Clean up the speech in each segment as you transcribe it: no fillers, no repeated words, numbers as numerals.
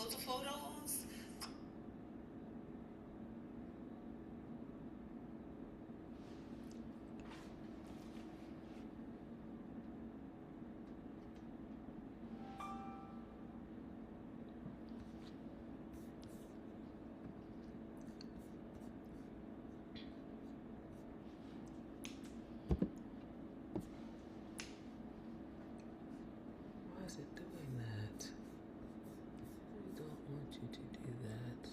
loads of photos. Why is it doing that? I don't want you to do that.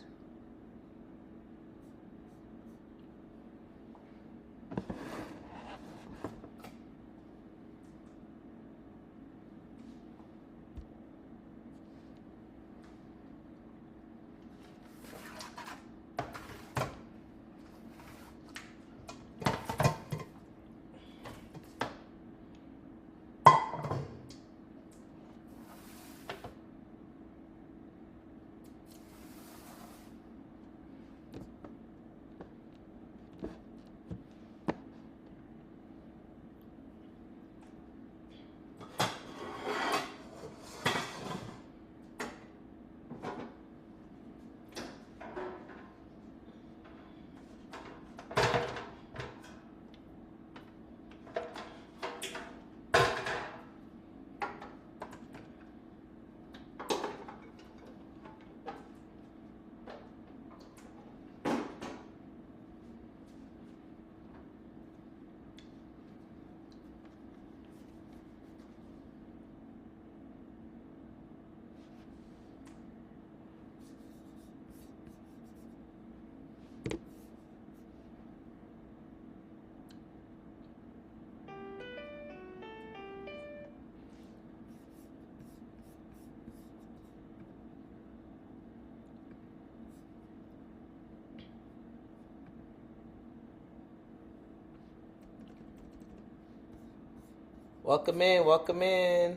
Welcome in, welcome in.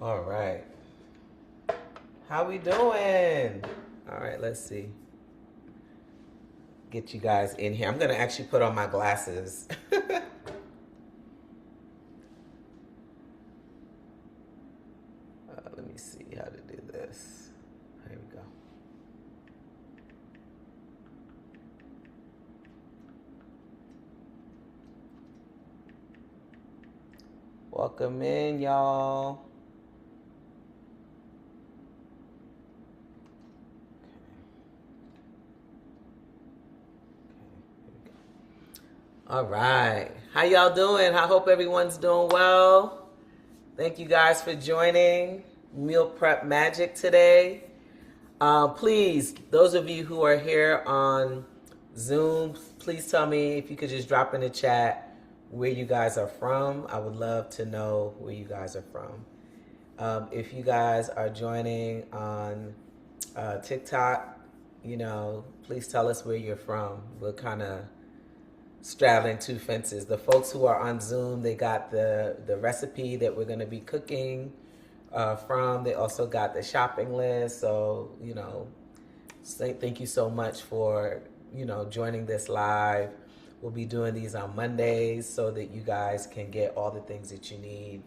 All right. How we doing? All right, let's see. Get you guys in here. I'm gonna actually put on my glasses. Let me see how to do this. Here we go. Welcome in, y'all. All right. How y'all doing? I hope everyone's doing well. Thank you guys for joining Meal Prep Magic today. Please, those of you who are here on Zoom, please tell me if you could just drop in the chat where you guys are from. I would love to know where you guys are from. If you guys are joining on TikTok, please tell us where you're from. We're kind of straddling two fences. The folks who are on Zoom, they got the recipe that we're going to be cooking from. They also got the shopping list. So, thank you so much for, joining this live. We'll be doing these on Mondays so that you guys can get all the things that you need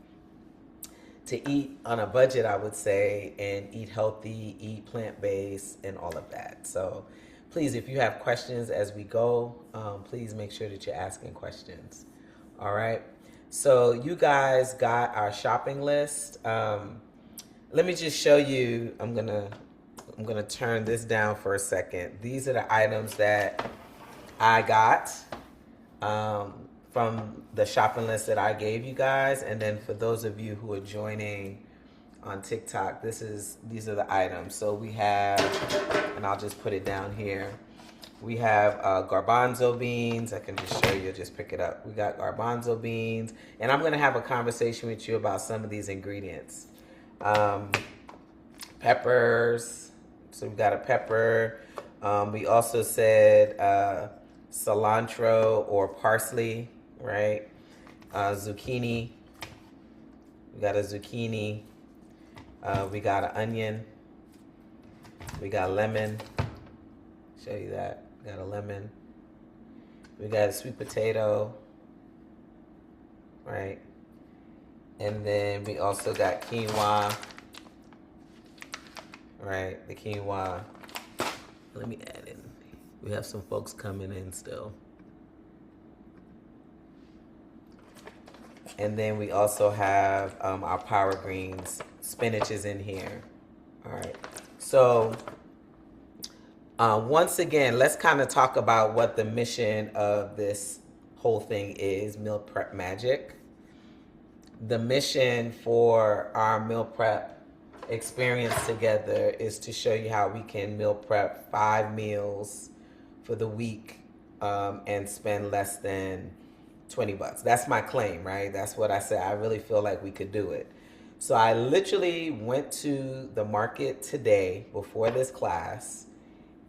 to eat on a budget, I would say, and eat healthy, eat plant-based, and all of that. So please, if you have questions as we go, please make sure that you're asking questions. All right. So you guys got our shopping list. Let me just show you. I'm gonna turn this down for a second. These are the items that I got from the shopping list that I gave you guys, and then for those of you who are joining on TikTok, these are the items. So we have, and I'll just put it down here. We have garbanzo beans. I can just show you, just pick it up. We got garbanzo beans, and I'm gonna have a conversation with you about some of these ingredients. Peppers. So we got a pepper. We also said cilantro or parsley, right? Zucchini. We got a zucchini. We got an onion. We got lemon. Show you that. We got a lemon. We got a sweet potato. Right. And then we also got quinoa. Right. The quinoa. Let me add in. We have some folks coming in still. And then we also have our power greens. Spinach is in here. All right. So once again, let's kind of talk about what the mission of this whole thing is, Meal Prep Magic. The mission for our meal prep experience together is to show you how we can meal prep 5 meals for the week and spend less than $20. That's my claim, right? That's what I said. I really feel like we could do it. So I literally went to the market today before this class,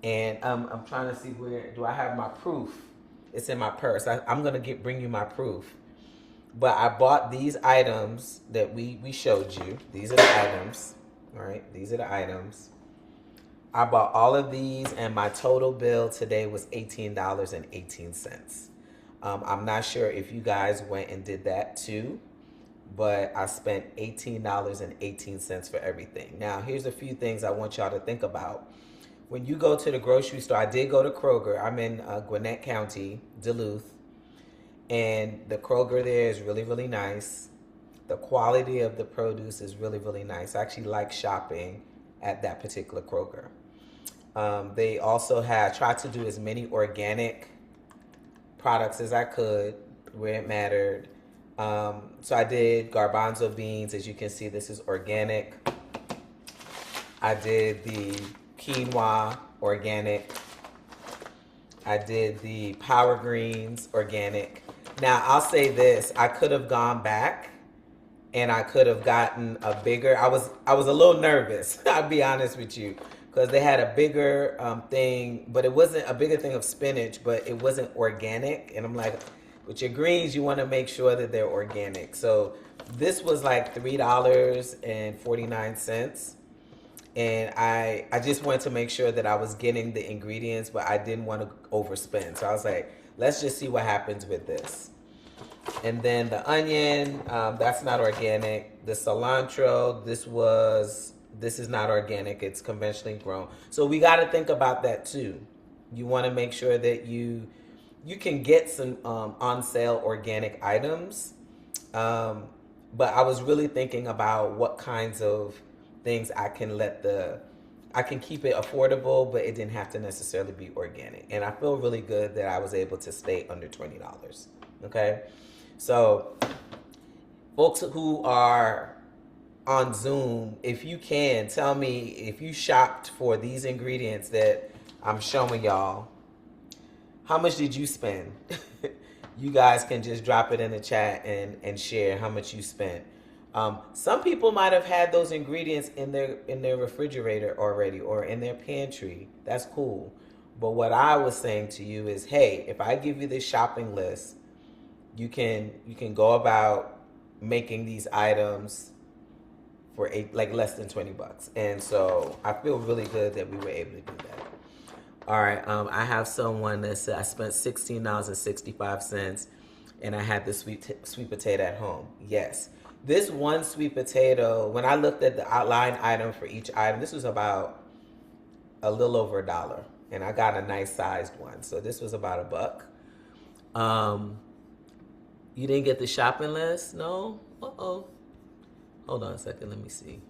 and I'm trying to see where do I have my proof. It's in my purse. I'm gonna bring you my proof. But I bought these items that we showed you. These are the items. All right, these are the items. I bought all of these, and my total bill today was $18.18. I'm not sure if you guys went and did that too, but I spent $18.18 for everything. Now, here's a few things I want y'all to think about. When you go to the grocery store, I did go to Kroger. I'm in Gwinnett County, Duluth, and the Kroger there is really, really nice. The quality of the produce is really, really nice. I actually like shopping at that particular Kroger. They also tried to do as many organic products as I could where it mattered. So I did garbanzo beans. As you can see, this is organic. I did the quinoa, organic. I did the power greens, organic. Now, I'll say this. I could have gone back and I could have gotten a bigger, I was a little nervous, I'll be honest with you, because they had a bigger thing, but it wasn't a bigger thing of spinach, but it wasn't organic. And I'm like, with your greens, you want to make sure that they're organic. So this was like $3.49. And I just wanted to make sure that I was getting the ingredients, but I didn't want to overspend. So I was like, let's just see what happens with this. And then the onion, that's not organic. The cilantro, this is not organic. It's conventionally grown. So we got to think about that too. You want to make sure that you can get some on sale organic items. But I was really thinking about what kinds of things I can keep it affordable, but it didn't have to necessarily be organic. And I feel really good that I was able to stay under $20. Okay? So folks who are on Zoom, if you can, tell me if you shopped for these ingredients that I'm showing y'all, how much did you spend? You guys can just drop it in the chat and share how much you spent. Some people might have had those ingredients in their refrigerator already or in their pantry. That's cool. But what I was saying to you is, hey, if I give you this shopping list, you can go about making these items for less than $20. And so I feel really good that we were able to do that. All right, I have someone that said I spent $16.65 and I had the sweet potato at home. Yes. This one sweet potato, when I looked at the line item for each item, this was about a little over $1. And I got a nice sized one. So this was about $1. You didn't get the shopping list? No? Uh-oh. Hold on a second. Let me see.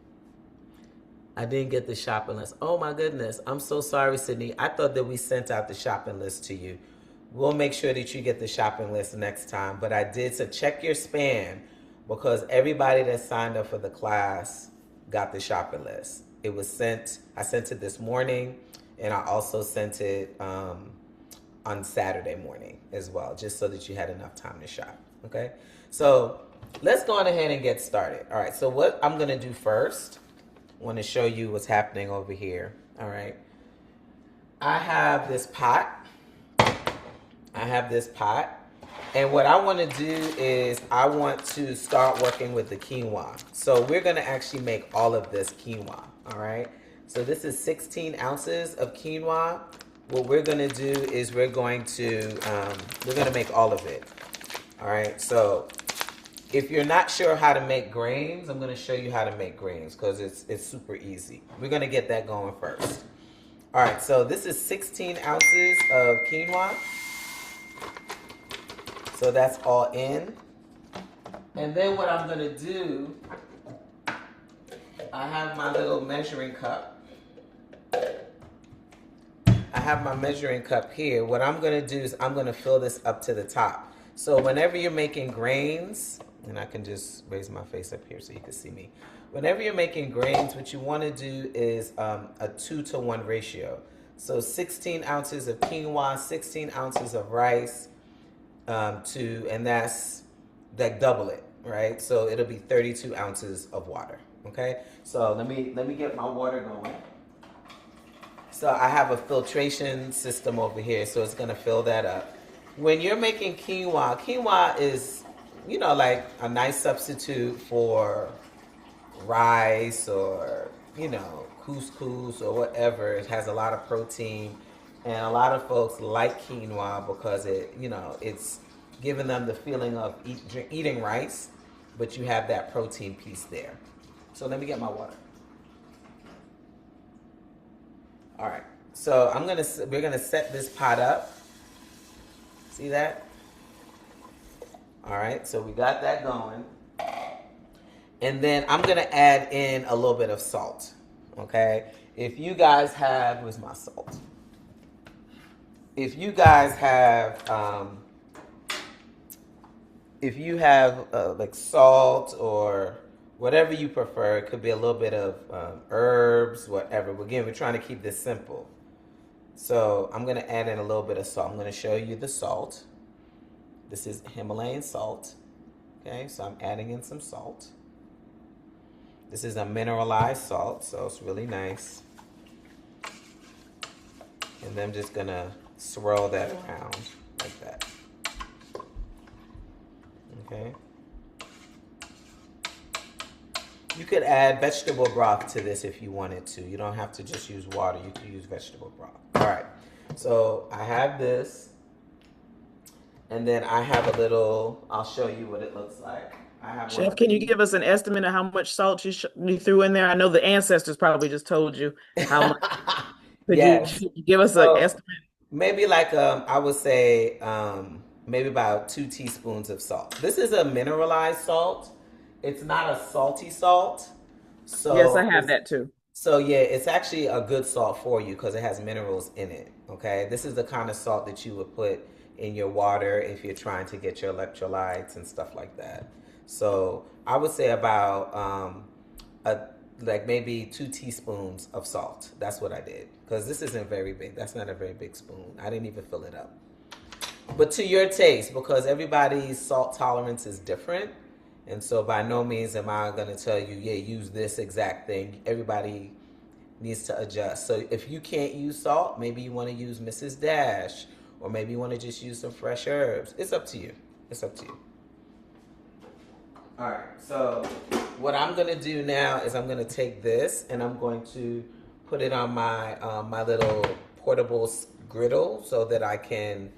I didn't get the shopping list. Oh, my goodness. I'm so sorry, Sydney. I thought that we sent out the shopping list to you. We'll make sure that you get the shopping list next time. But I did. So check your spam, because everybody that signed up for the class got the shopping list. It was sent. I sent it this morning, and I also sent it on Saturday morning as well, just so that you had enough time to shop. Okay? So let's go on ahead and get started. All right, so what I'm going to do first, I want to show you what's happening over here. All right. I have this pot. And what I want to do is I want to start working with the quinoa. So we're going to actually make all of this quinoa, all right? So this is 16 ounces of quinoa. What we're going to do is we're going to make all of it, all right? So if you're not sure how to make grains, I'm going to show you how to make grains because it's super easy. We're going to get that going first. All right, so this is 16 ounces of quinoa. So that's all in. And then what I'm gonna do, I have my little measuring cup. I have my measuring cup here. What I'm gonna do is I'm gonna fill this up to the top. So whenever you're making grains, and I can just raise my face up here so you can see me. Whenever you're making grains, what you wanna do is a 2-to-1 ratio. So 16 ounces of quinoa, 16 ounces of rice, and that's like double it, right? So it'll be 32 ounces of water. Okay, so let me get my water going. So I have a filtration system over here, so it's gonna fill that up. When you're making quinoa is, like a nice substitute for rice or, couscous or whatever. It has a lot of protein. And a lot of folks like quinoa because it's giving them the feeling of eating rice, but you have that protein piece there. So let me get my water. All right. So we're gonna set this pot up. See that? All right. So we got that going, and then I'm gonna add in a little bit of salt. Okay. If you guys have, where's my salt? If you guys have, like salt or whatever you prefer, it could be a little bit of herbs, whatever. But again, we're trying to keep this simple. So I'm gonna add in a little bit of salt. I'm gonna show you the salt. This is Himalayan salt. Okay, so I'm adding in some salt. This is a mineralized salt, so it's really nice. And then I'm just gonna swirl that around like that. Okay. You could add vegetable broth to this if you wanted to. You don't have to just use water. You could use vegetable broth. All right. So I have this. And then I have a little, I'll show you what it looks like. I have Chef, can you give us an estimate of how much salt you threw in there? I know the ancestors probably just told you how much. Yes. Could you give us an So estimate? maybe like I would say maybe about 2 teaspoons of salt. This is a mineralized salt. It's not a salty salt. Yes, I So have that too. yeah, it's actually a good salt for you because it has minerals in it. Okay, this is the kind of salt that you would put in your water if you're trying to get your electrolytes and stuff like that. So I would say about a like maybe 2 teaspoons of salt. That's what I did because this isn't very big. That's not a very big spoon. I didn't even fill it up. But to your taste, because everybody's salt tolerance is different. And so by no means am I going to tell you, yeah, use this exact thing. Everybody needs to adjust. So if you can't use salt, maybe you want to use Mrs. Dash, or maybe you want to just use some fresh herbs. It's up to you. It's up to you. All right, so what I'm going to do now is I'm going to take this and I'm going to put it on my my little portable griddle so that I can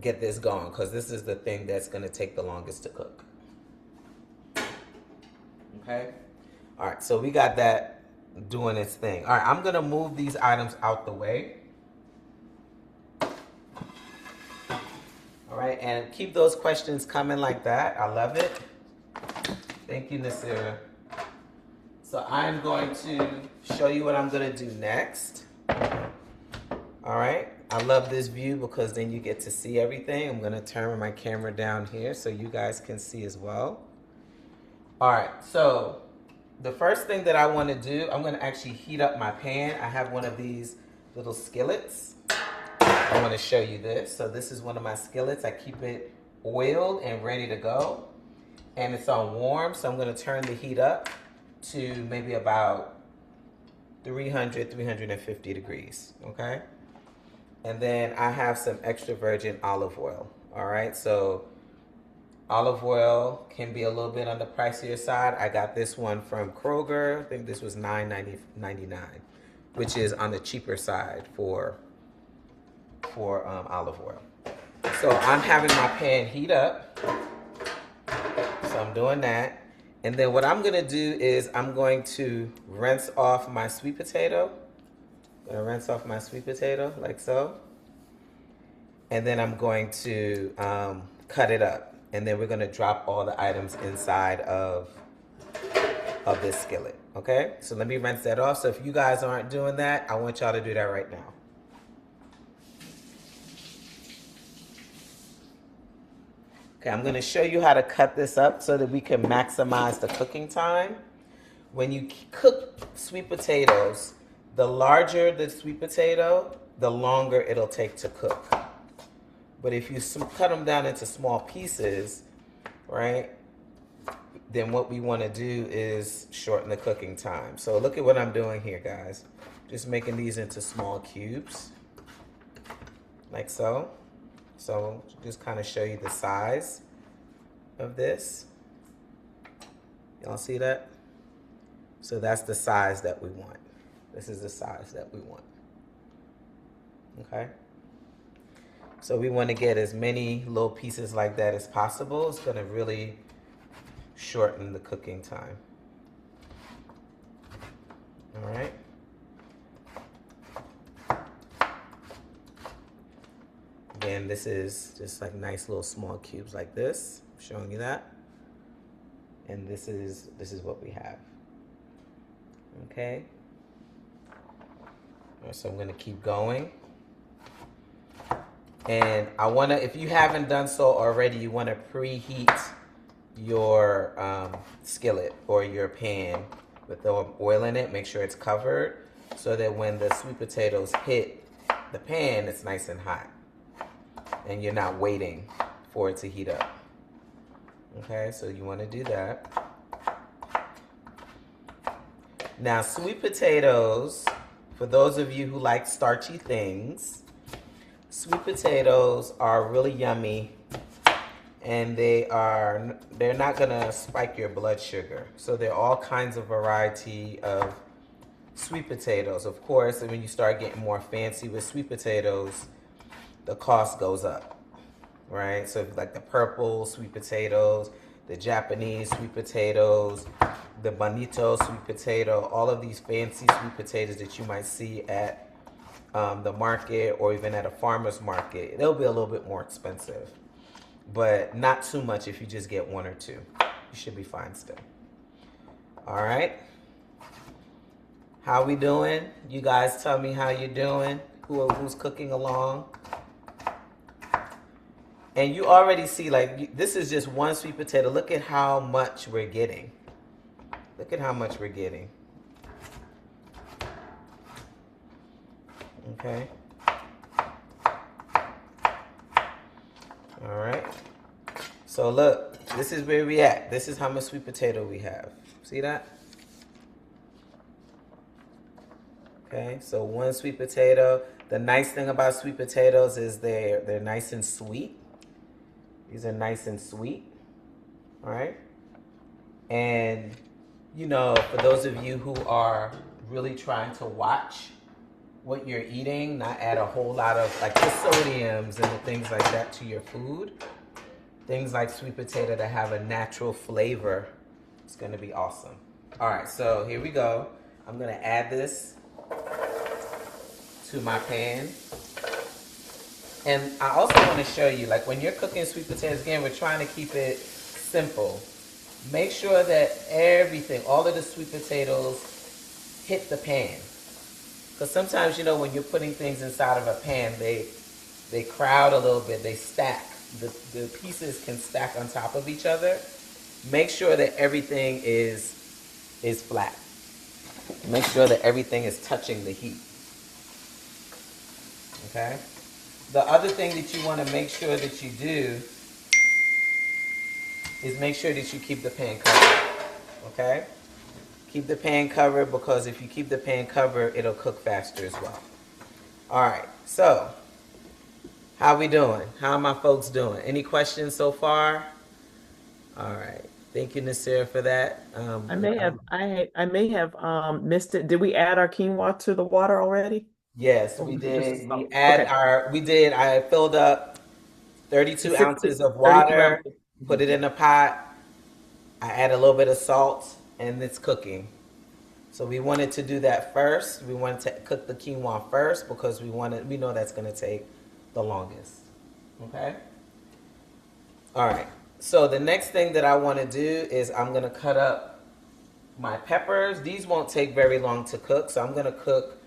get this going because this is the thing that's going to take the longest to cook. Okay? All right, so we got that doing its thing. All right, I'm going to move these items out the way. All right, and keep those questions coming like that. I love it. Thank you, Nasira. So I'm going to show you what I'm going to do next. All right. I love this view because then you get to see everything. I'm going to turn my camera down here so you guys can see as well. All right. So the first thing that I want to do, I'm going to actually heat up my pan. I have one of these little skillets. I want to show you this. So this is one of my skillets. I keep it oiled and ready to go. And it's on warm, so I'm going to turn the heat up to maybe about 300, 350 degrees, okay? And then I have some extra virgin olive oil, All right, so olive oil can be a little bit on the pricier side. I got this one from Kroger. I think this was $9.99, which is on the cheaper side for olive oil. So I'm having my pan heat up. So I'm doing that. And then what I'm gonna do is I'm going to rinse off my sweet potato. I'm gonna rinse off my sweet potato like so. And then I'm going to cut it up. And then we're gonna drop all the items inside of this skillet, okay? So let me rinse that off. So if you guys aren't doing that, I want y'all to do that right now. Okay, I'm gonna show you how to cut this up so that we can maximize the cooking time. When you cook sweet potatoes, the larger the sweet potato, the longer it'll take to cook. But if you cut them down into small pieces, right, then what we want to do is shorten the cooking time. So look at what I'm doing here, guys. Just making these into small cubes, like so. So just kind of show you the size of this. Y'all see that? So that's the size that we want. This is the size that we want. Okay? So we want to get as many little pieces like that as possible. It's going to really shorten the cooking time. All right? Again, this is just like nice little small cubes like this. I'm showing you that. And this is what we have. Okay? All right, so I'm going to keep going. And I want to, if you haven't done so already, you want to preheat your skillet or your pan with the oil in it. Make sure it's covered so that when the sweet potatoes hit the pan, it's nice and hot. And you're not waiting for it to heat up. Okay, so you want to do that. Now, sweet potatoes, for those of you who like starchy things, sweet potatoes are really yummy, and they're not gonna spike your blood sugar. So there are all kinds of variety of sweet potatoes. Of course, when you start getting more fancy with sweet potatoes, the cost goes up, right? So like the purple sweet potatoes, the Japanese sweet potatoes, the bonito sweet potato, all of these fancy sweet potatoes that you might see at the market or even at a farmer's market, they'll be a little bit more expensive, but not too much if you just get one or two. You should be fine still. All right. How we doing? You guys tell me how you're doing. Who's cooking along? And you already see, like, this is just one sweet potato. Look at how much we're getting. Look at how much we're getting. Okay. All right. So look, this is where we at. This is how much sweet potato we have. See that? Okay, so one sweet potato. The nice thing about sweet potatoes is they're nice and sweet. These are nice and sweet. All right. And, you know, for those of you who are really trying to watch what you're eating, not add a whole lot of like the sodiums and the things like that to your food, things like sweet potato that have a natural flavor, it's going to be awesome. All right, so here we go. I'm going to add this to my pan. And I also want to show you, like when you're cooking sweet potatoes, again, we're trying to keep it simple. Make sure that everything, all of the sweet potatoes hit the pan. Because sometimes, you know, when you're putting things inside of a pan, they crowd a little bit, they stack. The pieces can stack on top of each other. Make sure that everything is flat. Make sure that everything is touching the heat. Okay? The other thing that you want to make sure that you do is make sure that you keep the pan covered. Okay? Keep the pan covered, because if you keep the pan covered, it'll cook faster as well. All right, so How we doing? How are my folks doing? Any questions so far? All right. Thank you, Nasir, for that. I may have missed it. Did we add our quinoa to the water already? Yes, Or we was it just the did. salt? Okay. I filled up The 32 60, ounces of 32 water, ounces. put Mhm. it in a pot. I add a little bit of salt, and it's cooking. So we wanted to do that first. We wanted to cook the quinoa first because we know that's going to take the longest. Okay? All right. So the next thing that I want to do is I'm going to cut up my peppers. These won't take very long to cook, so I'm going to cook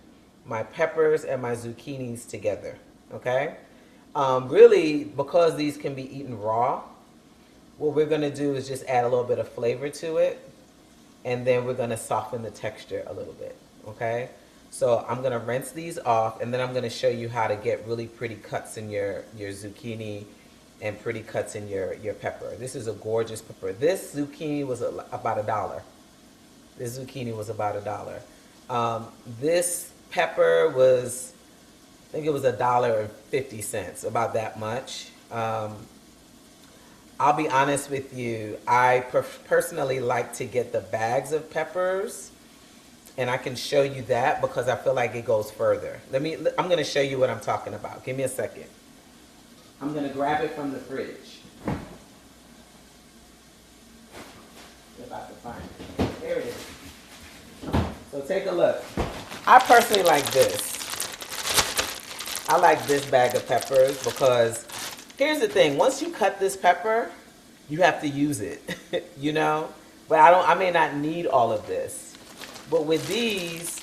my peppers and my zucchinis together. Okay? Really, because these can be eaten raw, what we're going to do is just add a little bit of flavor to it, and then we're going to soften the texture a little bit. Okay? So I'm going to rinse these off, and then I'm going to show you how to get really pretty cuts in your zucchini and pretty cuts in your pepper. This is a gorgeous pepper. This zucchini was about $1. This zucchini was about $1. This pepper was, I think it was $1.50, about that much. I'll be honest with you. I personally like to get the bags of peppers, and I can show you that because I feel like it goes further. I'm going to show you what I'm talking about. Give me a second. I'm going to grab it from the fridge. If I can find it. There it is. So take a look. I personally like this. I like this bag of peppers because here's the thing. Once you cut this pepper, you have to use it, you know? But I may not need all of this. But with these,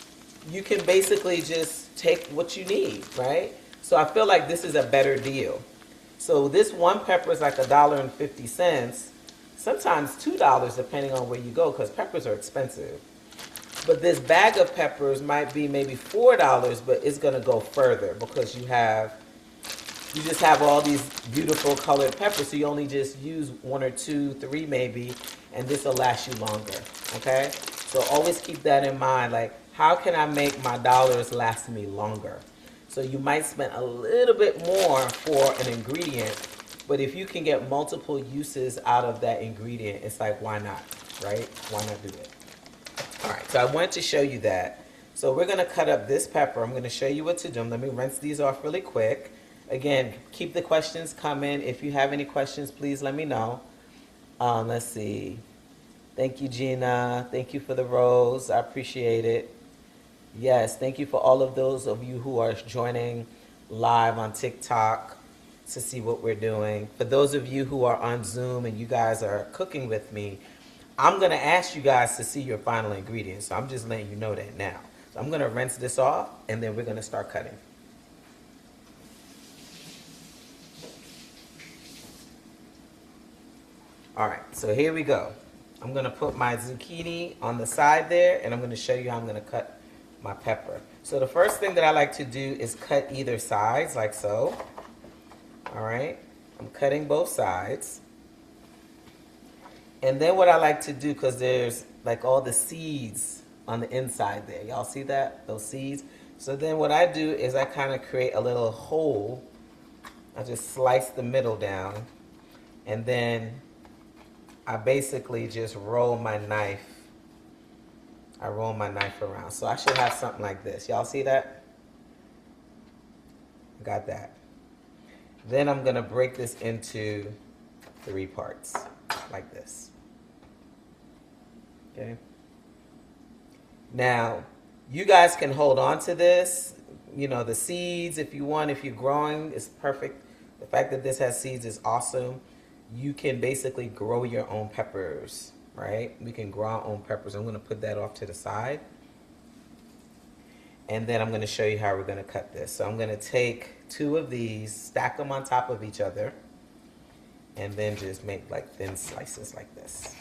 you can basically just take what you need, right? So I feel like this is a better deal. So this one pepper is like $1.50, sometimes $2 depending on where you go because peppers are expensive. But this bag of peppers might be maybe $4, but it's gonna go further because you just have all these beautiful colored peppers, so you only just use 1 or 2, 3 maybe, and this will last you longer, okay? So always keep that in mind, like how can I make my dollars last me longer? So you might spend a little bit more for an ingredient, but if you can get multiple uses out of that ingredient, it's like, why not, right? Why not do it? All right, so I wanted to show you that. So we're gonna cut up this pepper. I'm gonna show you what to do. Let me rinse these off really quick. Again, keep the questions coming. If you have any questions, please let me know. Let's see. Thank you, Gina. Thank you for the rose. I appreciate it. Yes, thank you for all of those of you who are joining live on TikTok to see what we're doing. For those of you who are on Zoom and you guys are cooking with me, I'm going to ask you guys to see your final ingredients. So I'm just letting you know that now. So I'm going to rinse this off and then we're going to start cutting. All right, so here we go. I'm going to put my zucchini on the side there and I'm going to show you how I'm going to cut my pepper. So the first thing that I like to do is cut either sides like so. All right, I'm cutting both sides. And then what I like to do, because there's like all the seeds on the inside there. Y'all see that? Those seeds? So then what I do is I kind of create a little hole. I just slice the middle down. And then I basically just roll my knife. I roll my knife around. So I should have something like this. Y'all see that? Got that. Then I'm going to break this into 3 parts like this. Okay. Now, you guys can hold on to this. You know, the seeds, if you want, if you're growing, it's perfect. The fact that this has seeds is awesome. You can basically grow your own peppers, right? We can grow our own peppers. I'm going to put that off to the side. And then I'm going to show you how we're going to cut this. So I'm going to take 2 of these, stack them on top of each other, and then just make like thin slices like this.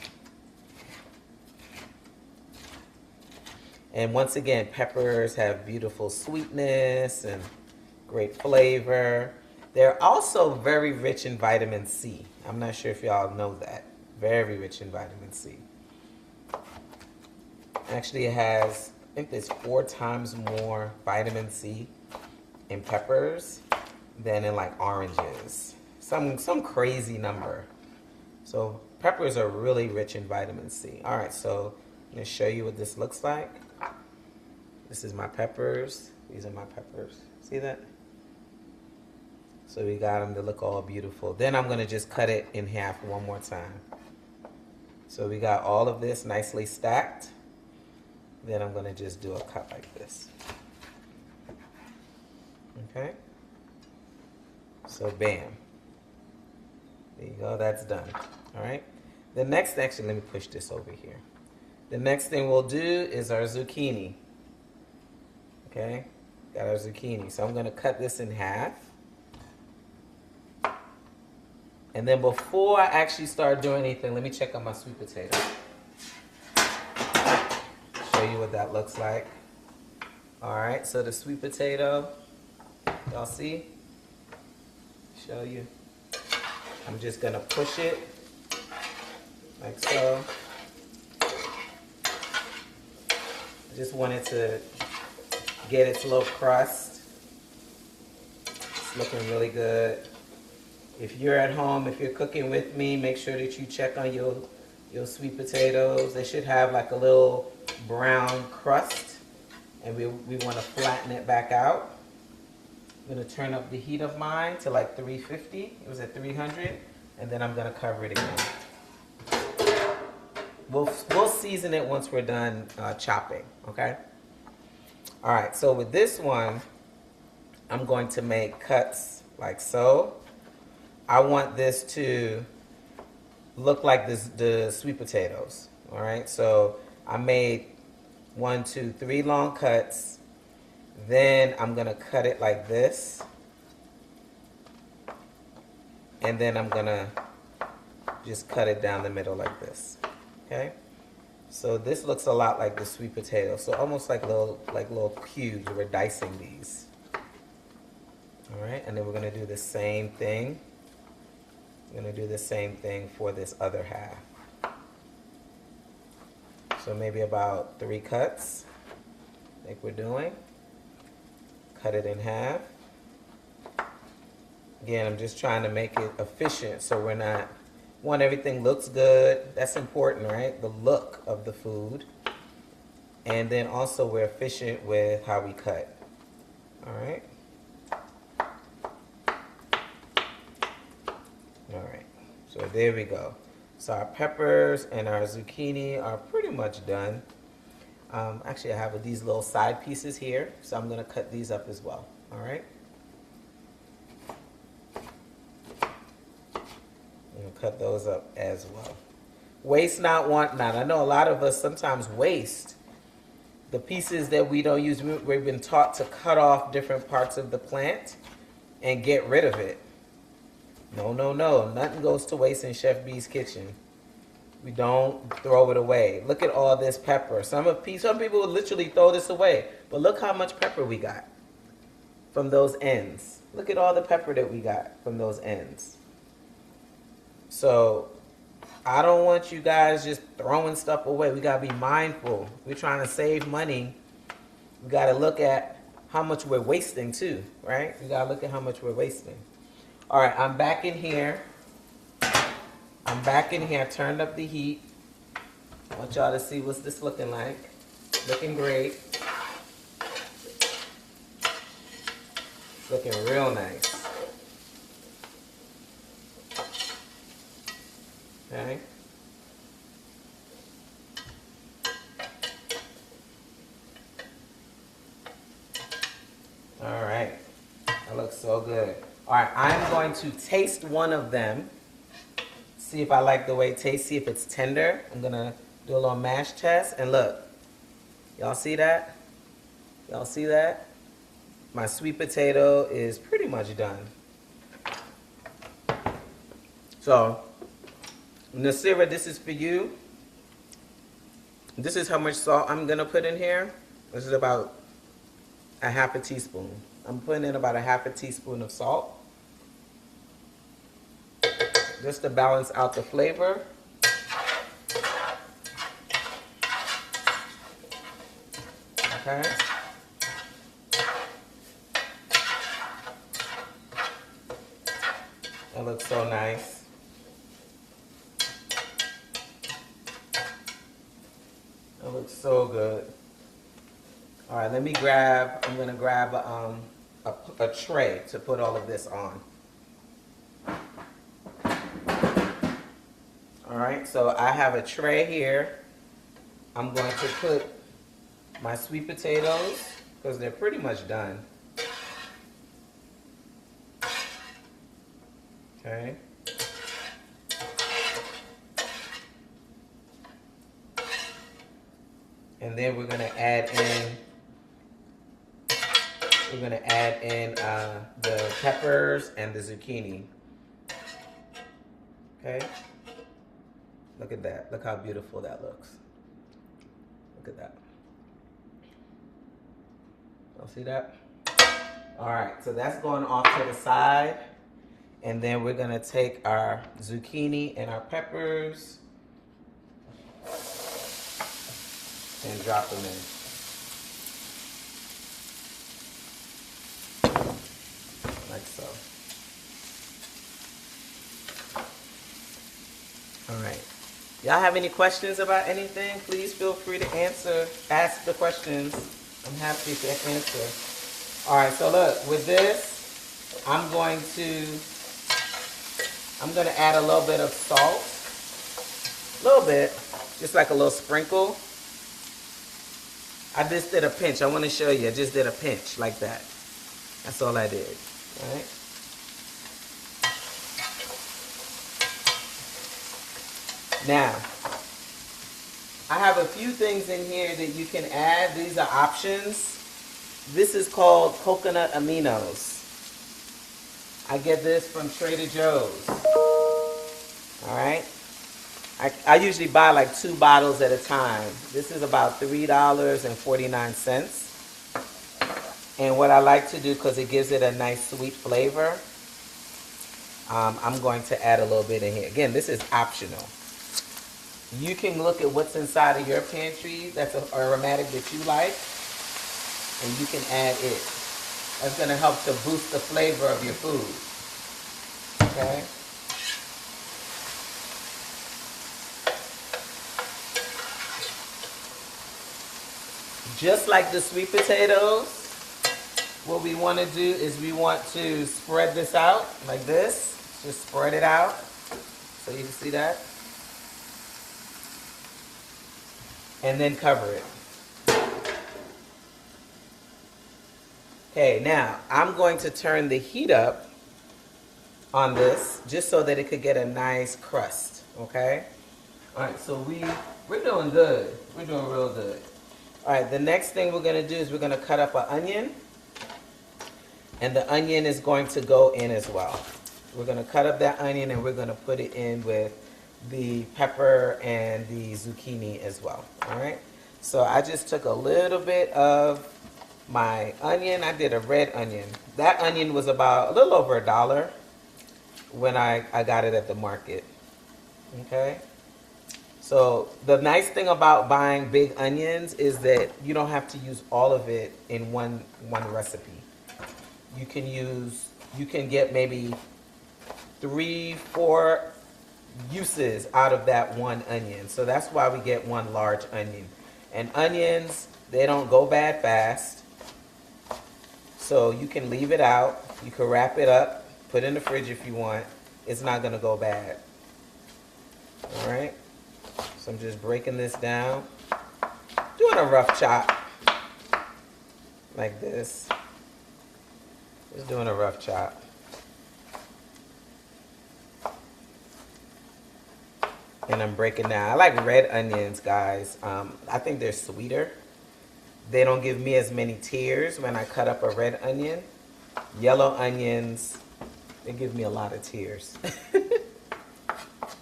And once again, peppers have beautiful sweetness and great flavor. They're also very rich in vitamin C. I'm not sure if y'all know that. Very rich in vitamin C. Actually, it has, I think there's 4 times more vitamin C in peppers than in like oranges. Some crazy number. So peppers are really rich in vitamin C. All right, so I'm gonna show you what this looks like. This is my peppers. These are my peppers. See that? So we got them to look all beautiful. Then I'm gonna just cut it in half one more time. So we got all of this nicely stacked. Then I'm gonna just do a cut like this. Okay? So bam. There you go, that's done. All right? The next, actually, let me push this over here. The next thing we'll do is our zucchini. Okay? Got our zucchini. So I'm gonna cut this in half. And then before I actually start doing anything, let me check on my sweet potato. Show you what that looks like. All right, so the sweet potato, y'all see? Show you. I'm just gonna push it like so. I just wanted to get its little crust. It's looking really good. If you're at home, if you're cooking with me, make sure that you check on your sweet potatoes. They should have like a little brown crust, and we want to flatten it back out. I'm going to turn up the heat of mine to like 350. It was at 300, and then I'm going to cover it again. We'll season it once we're done chopping, okay? All right, so with this one, I'm going to make cuts like so. I want this to look like the sweet potatoes, all right? So I made 1, 2, 3 long cuts. Then I'm gonna cut it like this. And then I'm gonna just cut it down the middle like this, okay? So this looks a lot like the sweet potato. So almost like little cubes. We're dicing these. All right, and then we're gonna do the same thing. We're going to do the same thing for this other half. So maybe about 3 cuts, like we're doing. Cut it in half. Again, I'm just trying to make it efficient so we're not, everything looks good. That's important, right? The look of the food. And then also we're efficient with how we cut. All right. Alright, so there we go. So our peppers and our zucchini are pretty much done. Actually, I have these little side pieces here, so I'm going to cut these up as well. Alright? I'm going to cut those up as well. Waste not, want not. I know a lot of us sometimes waste the pieces that we don't use. We've been taught to cut off different parts of the plant and get rid of it. No, no, no. Nothing goes to waste in Chef B's kitchen. We don't throw it away. Look at all this pepper. Some people would literally throw this away. But look how much pepper we got from those ends. Look at all the pepper that we got from those ends. So I don't want you guys just throwing stuff away. We got to be mindful. We're trying to save money. We got to look at how much we're wasting too, right? We got to look at how much we're wasting. All right, I'm back in here. I turned up the heat. I want y'all to see what's this looking like. Looking great. It's looking real nice. Okay. All right. That looks so good. All right, I'm going to taste one of them. See if I like the way it tastes. See if it's tender. I'm going to do a little mash test. And look, y'all see that? Y'all see that? My sweet potato is pretty much done. So, Nasira, this is for you. This is how much salt I'm going to put in here. This is about a half a teaspoon. I'm putting in about a half a teaspoon of salt. Just to balance out the flavor. Okay. looks so nice. It looks so good. All right, I'm gonna grab a tray to put all of this on. All right, so I have a tray here. I'm going to put my sweet potatoes, because they're pretty much done. Okay. And then we're gonna add in the peppers and the zucchini. Okay. Look at that. Look how beautiful that looks. Look at that. Y'all see that? All right, so that's going off to the side. And then we're gonna take our zucchini and our peppers and drop them in. Like so. All right. Y'all have any questions about anything? Please feel free to ask the questions. I'm happy to answer. All right, so look, with this, I'm going to add a little bit of salt. A little bit, just like a little sprinkle. I just did a pinch. I want to show you. I just did a pinch like that. That's all I did. All right. Now, I have a few things in here that you can add. These are options. This is called coconut aminos. I get this from Trader Joe's. All right. I usually buy like 2 bottles at a time. This is about $3.49. And what I like to do, because it gives it a nice sweet flavor, I'm going to add a little bit in here. Again, this is optional. You can look at what's inside of your pantry that's aromatic that you like, and you can add it. That's going to help to boost the flavor of your food. Okay? Just like the sweet potatoes, what we want to do is we want to spread this out like this. Just spread it out so you can see that. And then cover it. Okay, now I'm going to turn the heat up on this just so that it could get a nice crust, okay? All right, so we're doing good. We're doing real good. All right, the next thing we're gonna do is we're gonna cut up an onion, and the onion is going to go in as well. We're gonna cut up that onion and we're gonna put it in with the pepper and the zucchini as well, all right? So I just took a little bit of my onion. I did a red onion. That onion was about a little over $1 when I got it at the market, okay? So the nice thing about buying big onions is that you don't have to use all of it in one recipe. You can get maybe 3-4 uses out of that one onion. So that's why we get one large onion. And onions, they don't go bad fast. So you can leave it out. You can wrap it up, put it in the fridge if you want. It's not gonna go bad. All right. So I'm just breaking this down, doing a rough chop like this. Just doing a rough chop. And I'm breaking down. I like red onions, guys. I think they're sweeter. They don't give me as many tears when I cut up a red onion. Yellow onions, they give me a lot of tears.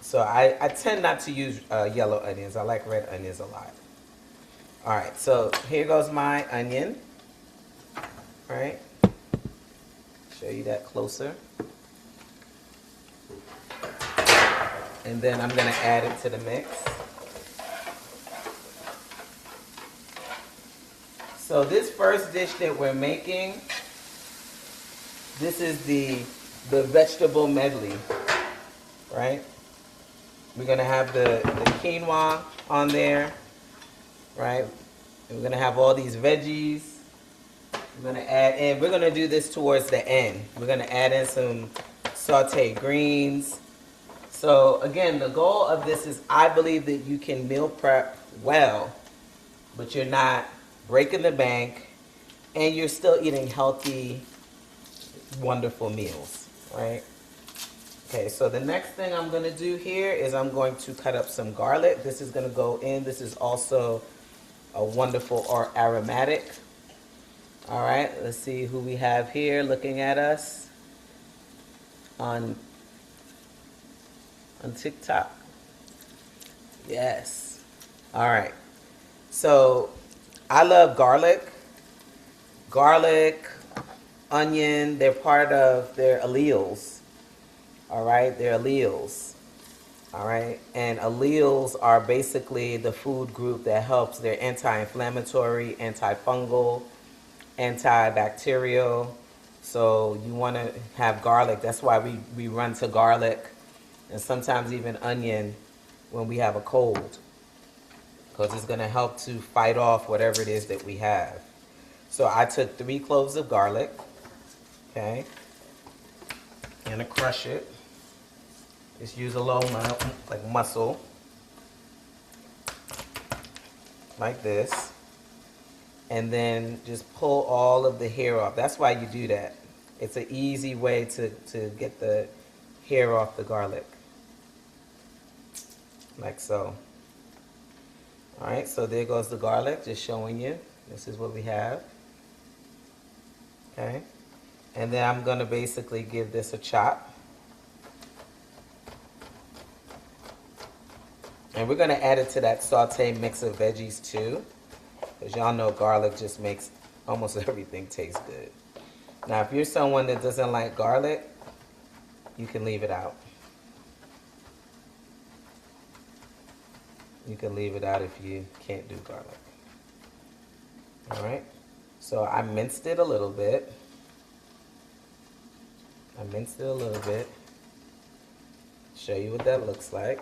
So I tend not to use yellow onions. I like red onions a lot. All right, so here goes my onion. All right, show you that closer. And then I'm gonna add it to the mix. So this first dish that we're making, this is the vegetable medley. right? We're gonna have the quinoa on there, right? And we're gonna have all these veggies. We're gonna add in, we're gonna do this towards the end. We're gonna add in some sauteed greens. So again, the goal of this is I believe that you can meal prep well, but you're not breaking the bank and you're still eating healthy, wonderful meals, right? Okay, so the next thing I'm gonna do here is I'm going to cut up some garlic. This is gonna go in. This is also a wonderful or aromatic. All right, let's see who we have here looking at us on TikTok. Yes. All right. So I love garlic. Garlic, onion, they're part of their alleles. All right, they're alleles. All right, and alleles are basically the food group that helps. They're anti-inflammatory, antifungal, antibacterial. So you want to have garlic. That's why we run to garlic and sometimes even onion when we have a cold, because it's going to help to fight off whatever it is that we have. So I took 3 cloves of garlic, okay, and I crush it. Just use a little like muscle, like this. And then just pull all of the hair off. That's why you do that. It's an easy way to get the hair off the garlic. Like so. All right, so there goes the garlic, just showing you. This is what we have. Okay. And then I'm gonna basically give this a chop. And we're gonna add it to that saute mix of veggies too. Because y'all know garlic just makes almost everything taste good. Now, if you're someone that doesn't like garlic, you can leave it out. You can leave it out if you can't do garlic. All right. So I minced it a little bit. Show you what that looks like.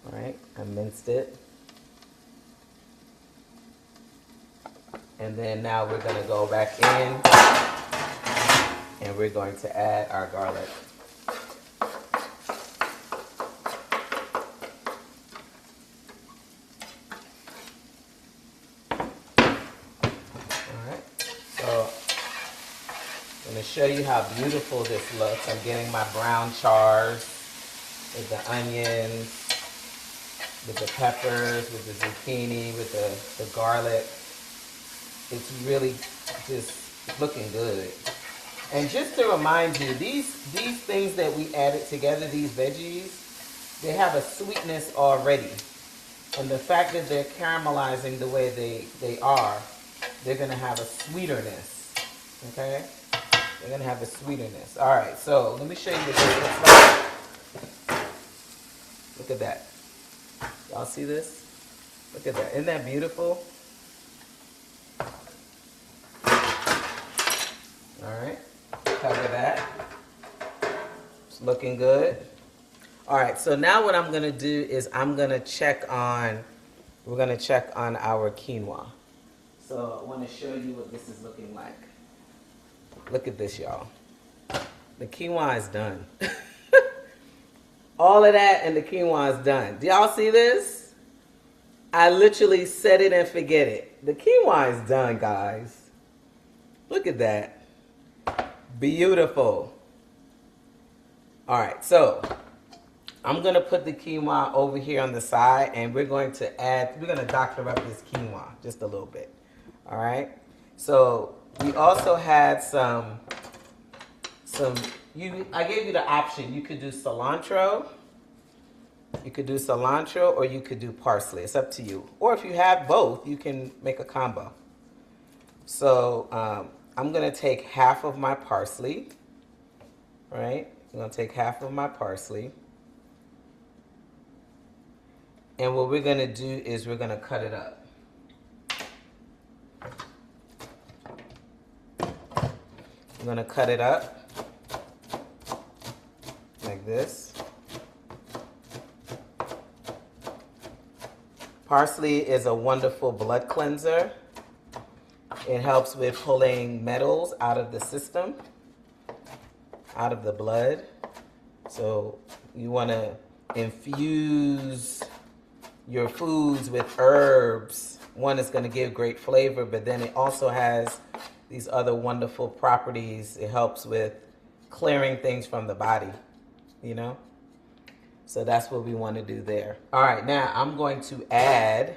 All right. I minced it. And then now we're going to go back in and we're going to add our garlic. Alright, so I'm going to show you how beautiful this looks. I'm getting my brown chars with the onions, with the peppers, with the zucchini, with the garlic. It's really just looking good. And just to remind you, these things that we added together, these veggies, they have a sweetness already. And the fact that they're caramelizing the way they are, they're going to have a sweeterness. Okay? They're going to have a sweeterness. All right, so let me show you what this looks like. Look at that. Y'all see this? Look at that. Isn't that beautiful? Alright, cover that. It's looking good. Alright, so now what I'm going to do is we're going to check on our quinoa. So I want to show you what this is looking like. Look at this, y'all. The quinoa is done. All of that and the quinoa is done. Do y'all see this? I literally set it and forget it. The quinoa is done, guys. Look at that. Beautiful. All right, so I'm going to put the quinoa over here on the side, and we're going to doctor up this quinoa just a little bit. All right, so we also had I gave you the option. You could do cilantro. You could do cilantro, or you could do parsley. It's up to you. Or if you have both, you can make a combo. So I'm going to take half of my parsley, right? I'm going to take half of my parsley. And what we're going to do is we're going to cut it up. I'm going to cut it up. like this. Parsley is a wonderful blood cleanser. It helps with pulling metals out of the system, out of the blood. So you want to infuse your foods with herbs. One is going to give great flavor, but then it also has these other wonderful properties. It helps with clearing things from the body, you know? So that's what we want to do there. All right, now I'm going to add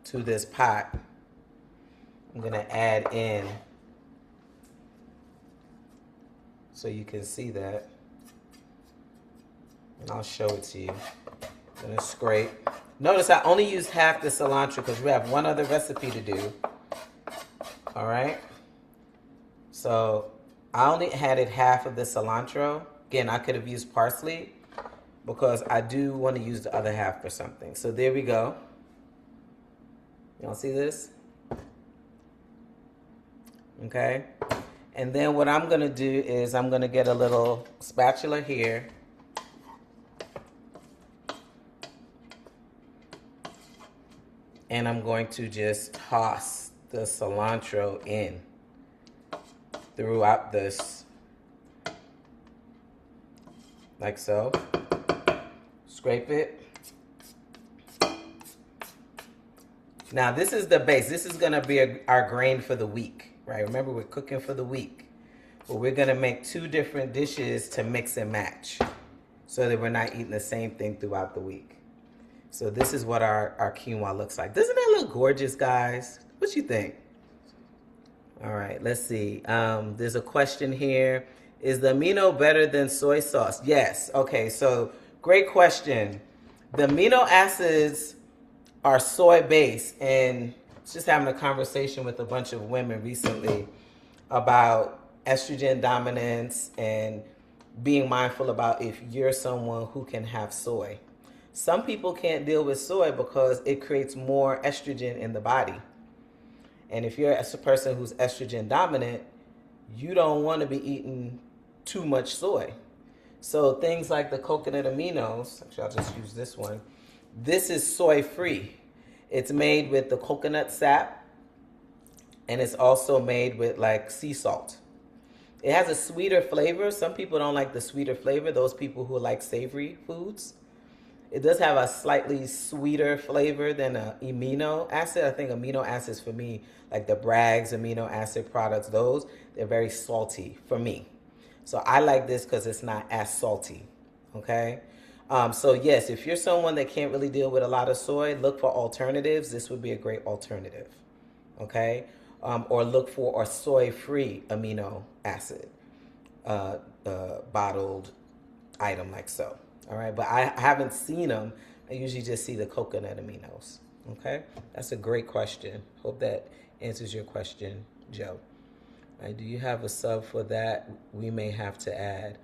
to this pot. I'm going to add in, so you can see that. And I'll show it to you. I'm going to scrape. Notice I only used half the cilantro because we have one other recipe to do. All right. So I only added half of the cilantro. Again, I could have used parsley because I do want to use the other half for something. So there we go. Y'all see this? Okay. And then what I'm going to do is I'm going to get a little spatula here. And I'm going to just toss the cilantro in throughout this, like so. Scrape it. Now this is the base. This is gonna be our grain for the week, right? Remember, we're cooking for the week. But we're gonna make two different dishes to mix and match so that we're not eating the same thing throughout the week. So this is what our quinoa looks like. Doesn't that look gorgeous, guys? What you think? All right, let's see. There's a question here. Is the amino better than soy sauce? Yes. Okay, so great question. The amino acids are soy-based, and just having a conversation with a bunch of women recently about estrogen dominance and being mindful about if you're someone who can have soy. Some people can't deal with soy because it creates more estrogen in the body. And if you're a person who's estrogen dominant, you don't want to be eating too much soy. So things like the coconut aminos, actually I'll just use this one. This is soy free. It's made with the coconut sap, and it's also made with like sea salt. It has a sweeter flavor. Some people don't like the sweeter flavor, those people who like savory foods. It does have a slightly sweeter flavor than an amino acid. I think amino acids for me, like the Bragg's amino acid products, those, they're very salty for me. So I like this because it's not as salty, okay? So yes, if you're someone that can't really deal with a lot of soy, look for alternatives. This would be a great alternative, okay? Or look for a soy-free amino acid bottled item like so. All right, but I haven't seen them. I usually just see the coconut aminos. Okay, that's a great question. Hope that answers your question, Joe. All right, do you have a sub for that? We may have to add.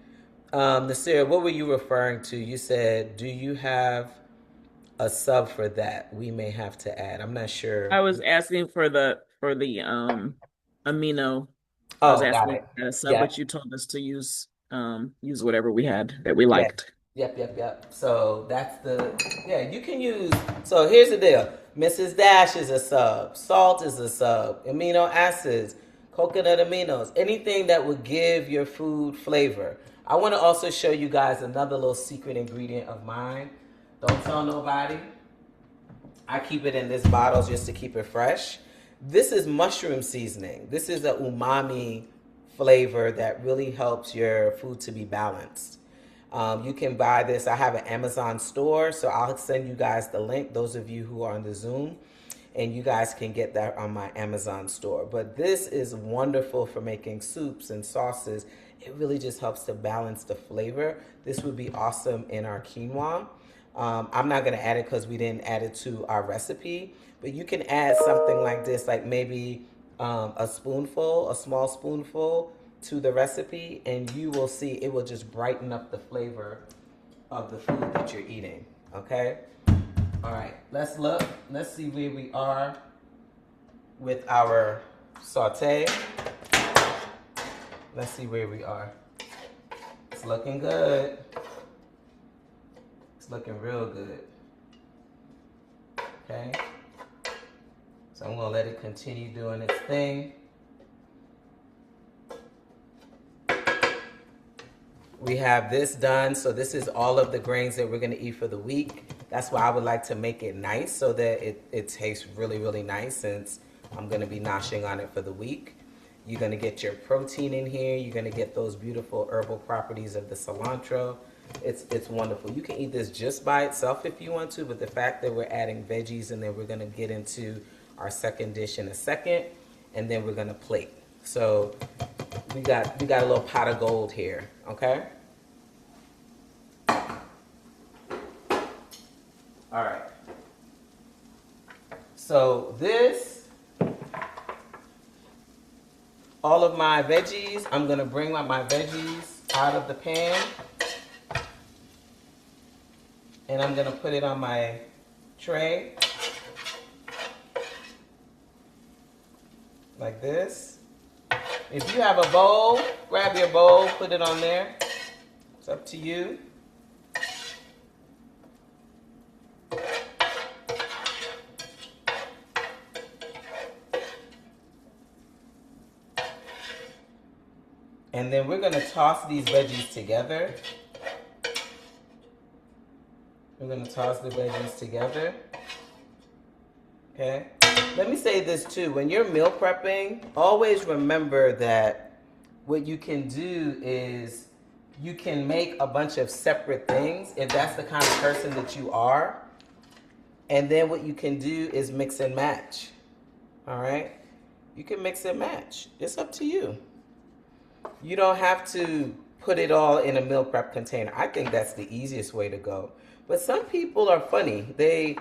Nasir, what were you referring to? You said, do you have a sub for that? We may have to add. I'm not sure. I was asking for the amino. I was Oh, got asking it. for a sub, Yeah. but you told us to use whatever we had that we Yeah. liked. Yep. So that's you can use, so here's the deal. Mrs. Dash is a sub. Salt is a sub. Amino acids, coconut aminos, anything that would give your food flavor. I want to also show you guys another little secret ingredient of mine. Don't tell nobody. I keep it in this bottle just to keep it fresh. This is mushroom seasoning. This is an umami flavor that really helps your food to be balanced. You can buy this. I have an Amazon store, so I'll send you guys the link, those of you who are on the Zoom, and you guys can get that on my Amazon store. But this is wonderful for making soups and sauces. It really just helps to balance the flavor. This would be awesome in our quinoa. I'm not going to add it because we didn't add it to our recipe, but you can add something like this, like maybe a small spoonful to the recipe, and you will see it will just brighten up the flavor of the food that you're eating, okay? All right, let's look. Let's see where we are with our saute. Let's see where we are. It's looking good. It's looking real good. Okay. So I'm gonna let it continue doing its thing. We have this done. So this is all of the grains that we're gonna eat for the week. That's why I would like to make it nice so that it tastes really, really nice, since I'm gonna be noshing on it for the week. You're gonna get your protein in here. You're gonna get those beautiful herbal properties of the cilantro. It's wonderful. You can eat this just by itself if you want to, but the fact that we're adding veggies, and then we're gonna get into our second dish in a second, and then we're gonna plate. So we got a little pot of gold here, okay? All right. So this, all of my veggies, I'm gonna bring my veggies out of the pan, and I'm gonna put it on my tray like this. If you have a bowl, grab your bowl, put it on there. It's up to you. And then we're gonna toss these veggies together. We're gonna toss the veggies together. Okay. Let me say this too. When you're meal prepping, always remember that what you can do is you can make a bunch of separate things if that's the kind of person that you are. And then what you can do is mix and match. All right? You can mix and match. It's up to you. You don't have to put it all in a meal prep container. I think that's the easiest way to go. But some people are funny. They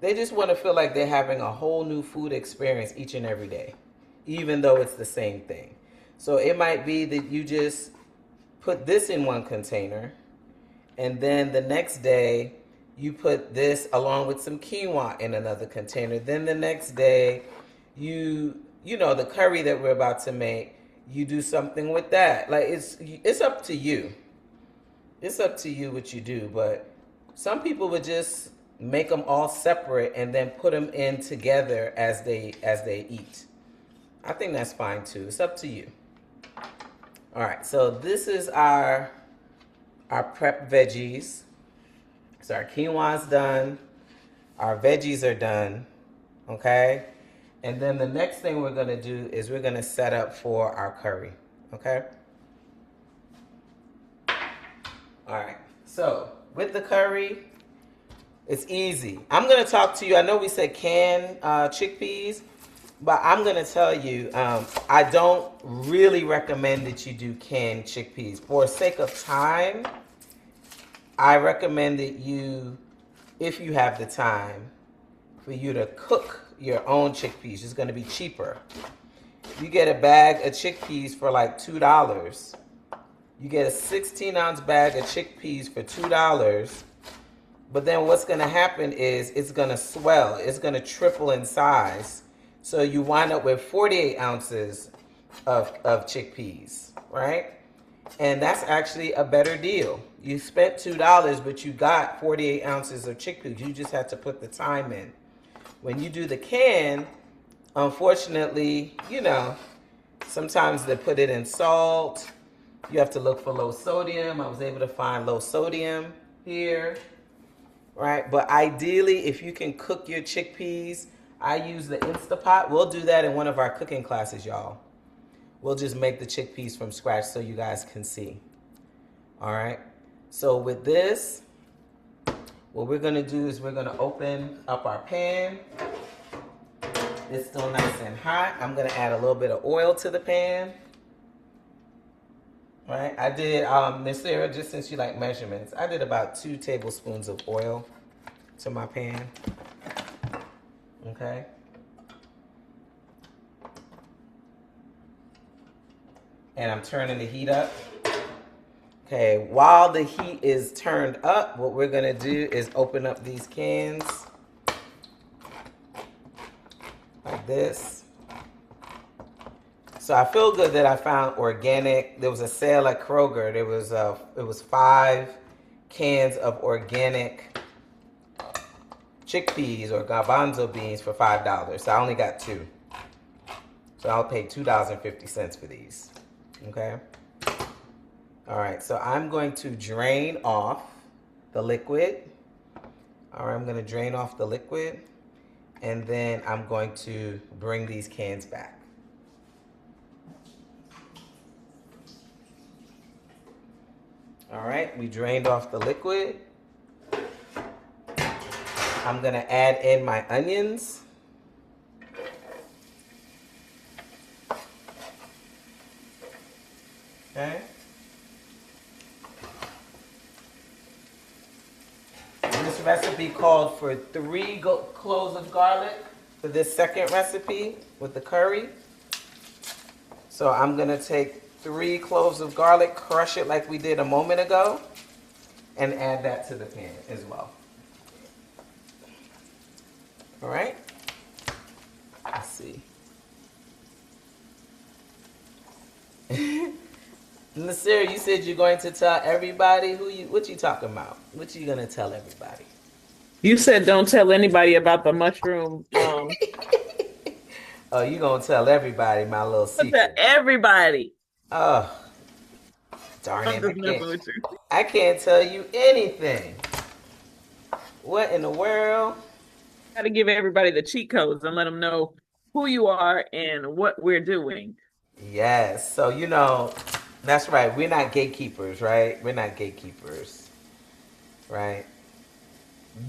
just want to feel like they're having a whole new food experience each and every day, even though it's the same thing. So it might be that you just put this in one container, and then the next day you put this along with some quinoa in another container. Then the next day, you know, the curry that we're about to make, you do something with that. Like it's up to you. It's up to you what you do. But some people would just make them all separate and then put them in together as they eat. I think that's fine too. It's up to you. All right, so this is our prep veggies. So our quinoa's done. Our veggies are done. Okay? And then the next thing we're gonna do is we're gonna set up for our curry. Okay? All right, so with the curry, it's easy. I'm gonna talk to you. I know we said canned chickpeas, but I'm gonna tell you, I don't really recommend that you do canned chickpeas. For sake of time, I recommend that you, if you have the time, for you to cook your own chickpeas. It's gonna be cheaper. You get a bag of chickpeas for like $2. You get a 16-ounce bag of chickpeas for $2. But then what's gonna happen is it's gonna swell. It's gonna triple in size. So you wind up with 48 ounces of chickpeas, right? And that's actually a better deal. You spent $2, but you got 48 ounces of chickpeas. You just have to put the time in. When you do the can, unfortunately, you know, sometimes they put it in salt. You have to look for low sodium. I was able to find low sodium here, right? But ideally, if you can cook your chickpeas, I use the Instapot. We'll do that in one of our cooking classes, y'all. We'll just make the chickpeas from scratch so you guys can see. All right? So with this, what we're gonna do is we're gonna open up our pan. It's still nice and hot. I'm gonna add a little bit of oil to the pan. All right, I did, Miss Sarah, just since you like measurements, I did about 2 tablespoons of oil to my pan. Okay. And I'm turning the heat up. Okay, while the heat is turned up, what we're gonna do is open up these cans like this. So I feel good that I found organic. There was a sale at Kroger. It was 5 cans of organic chickpeas or garbanzo beans for $5. So I only got 2. So I'll pay $2.50 for these. Okay. All right. So I'm going to drain off the liquid. All right. I'm going to drain off the liquid, and then I'm going to bring these cans back. All right, we drained off the liquid. I'm gonna add in my onions. Okay. This recipe called for 3 cloves of garlic for this second recipe with the curry. So I'm gonna take 3 cloves of garlic, crush it like we did a moment ago, and add that to the pan as well. All right. Let's see. Nasir, you said you're going to tell everybody what you talking about? What you gonna tell everybody? You said don't tell anybody about the mushroom. Oh, you gonna tell everybody my little secret? Everybody. Oh, darn I'm it! just messing with you. I can't tell you anything. What in the world? Got to give everybody the cheat codes and let them know who you are and what we're doing. Yes. So that's right. We're not gatekeepers, right? We're not gatekeepers, right?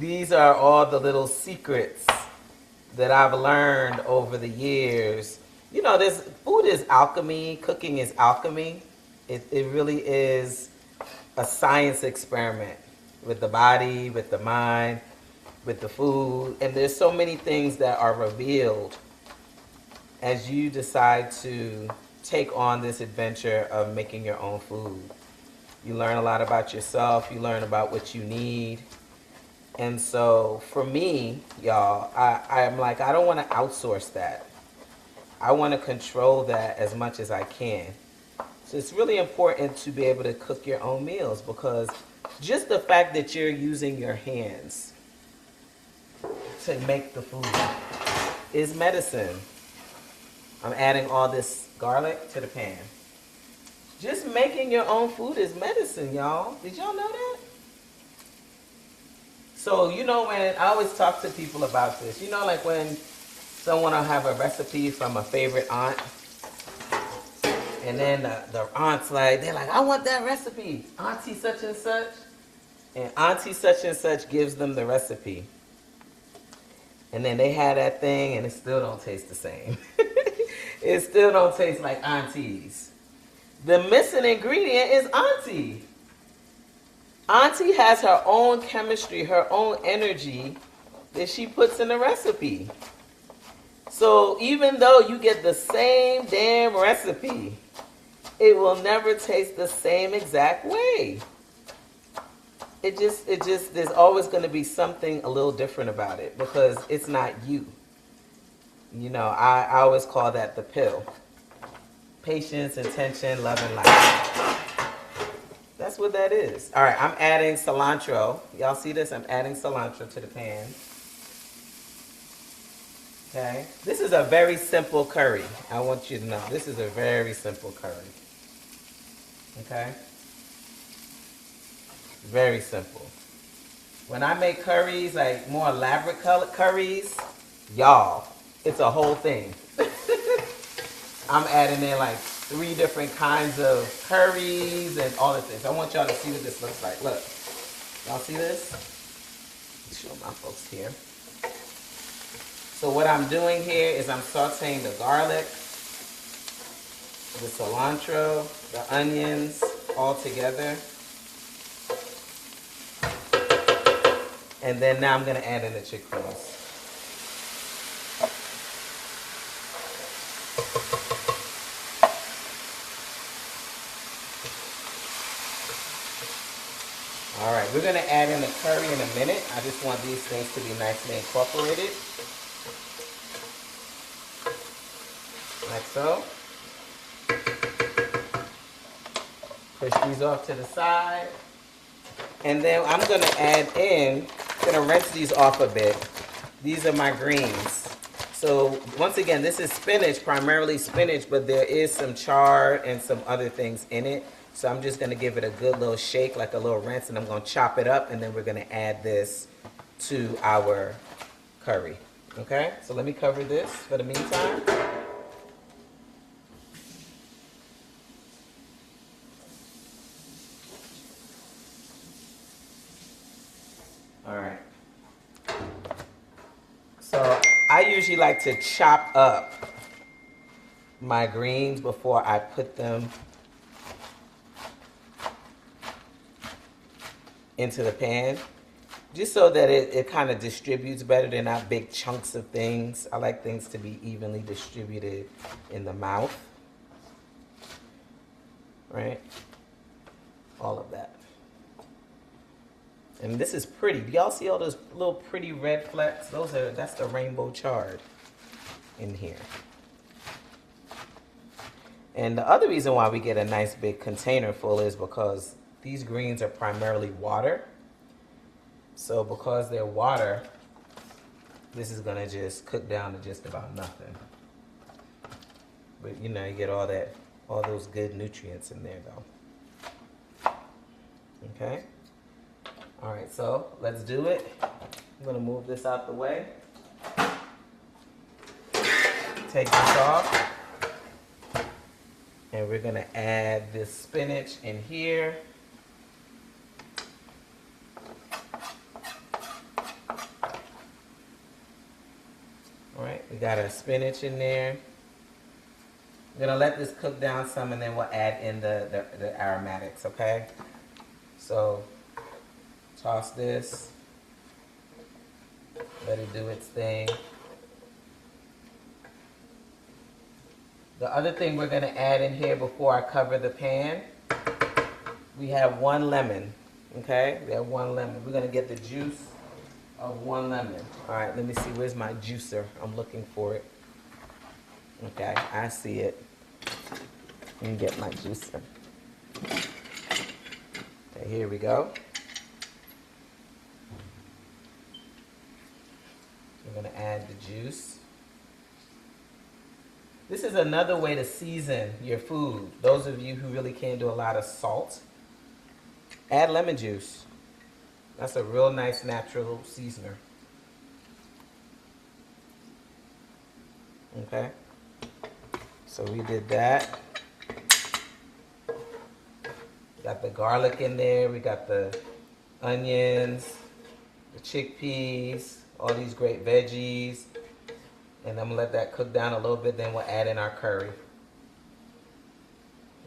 These are all the little secrets that I've learned over the years. This food is alchemy. Cooking is alchemy. It really is a science experiment with the body, with the mind, with the food. And there's so many things that are revealed as you decide to take on this adventure of making your own food. You learn a lot about yourself. You learn about what you need. And so for me, y'all, I'm like, I don't want to outsource that. I want to control that as much as I can. So it's really important to be able to cook your own meals, because just the fact that you're using your hands to make the food is medicine. I'm adding all this garlic to the pan. Just making your own food is medicine, y'all. Did y'all know that? So, when I always talk to people about this, like when someone will have a recipe from a favorite aunt, and then the aunt's they're like, I want that recipe, Auntie such and such. And Auntie such and such gives them the recipe. And then they have that thing and it still don't taste the same. It still don't taste like Auntie's. The missing ingredient is Auntie. Auntie has her own chemistry, her own energy that she puts in the recipe. So even though you get the same damn recipe, it will never taste the same exact way. It just, there's always going to be something a little different about it, because it's not you. I always call that the pill. Patience, intention, love, and light. That's what that is. All right, I'm adding cilantro. Y'all see this? I'm adding cilantro to the pan. Okay. This is a very simple curry. I want you to know. This is a very simple curry. Okay. Very simple. When I make curries, like more elaborate curries, y'all, it's a whole thing. I'm adding in like 3 different kinds of curries and all of this. I want y'all to see what this looks like. Look. Y'all see this? Let's show my folks here. So what I'm doing here is I'm sauteing the garlic, the cilantro, the onions all together. And then now I'm going to add in the chickpeas. All right, we're going to add in the curry in a minute. I just want these things to be nicely incorporated. Like so. Push these off to the side. And then I'm going to add in, I'm going to rinse these off a bit. These are my greens. So once again, this is spinach, primarily spinach, but there is some chard and some other things in it. So I'm just going to give it a good little shake, like a little rinse, and I'm going to chop it up, and then we're going to add this to our curry. Okay, so let me cover this for the meantime. All right. So I usually like to chop up my greens before I put them into the pan, just so that it kind of distributes better. They're not big chunks of things. I like things to be evenly distributed in the mouth, right? All of that. And this is pretty. Do y'all see all those little pretty red flecks? That's the rainbow chard in here. And the other reason why we get a nice big container full is because these greens are primarily water. So because they're water, this is gonna just cook down to just about nothing. But you know, you get all those good nutrients in there though. Okay. All right, so let's do it. I'm gonna move this out the way. Take this off. And we're gonna add this spinach in here. All right, we got our spinach in there. We're gonna let this cook down some, and then we'll add in the aromatics, okay? So, toss this. Let it do its thing. The other thing we're gonna add in here before I cover the pan, we have 1 lemon, okay? We have 1 lemon. We're gonna get the juice of 1 lemon. All right, let me see, where's my juicer? I'm looking for it. Okay, I see it. Let me get my juicer. Okay, here we go. We're gonna add the juice. This is another way to season your food. Those of you who really can't do a lot of salt, add lemon juice. That's a real nice natural seasoner. Okay, so we did that. Got the garlic in there. We got the onions, the chickpeas, all these great veggies. And I'm gonna let that cook down a little bit, then we'll add in our curry.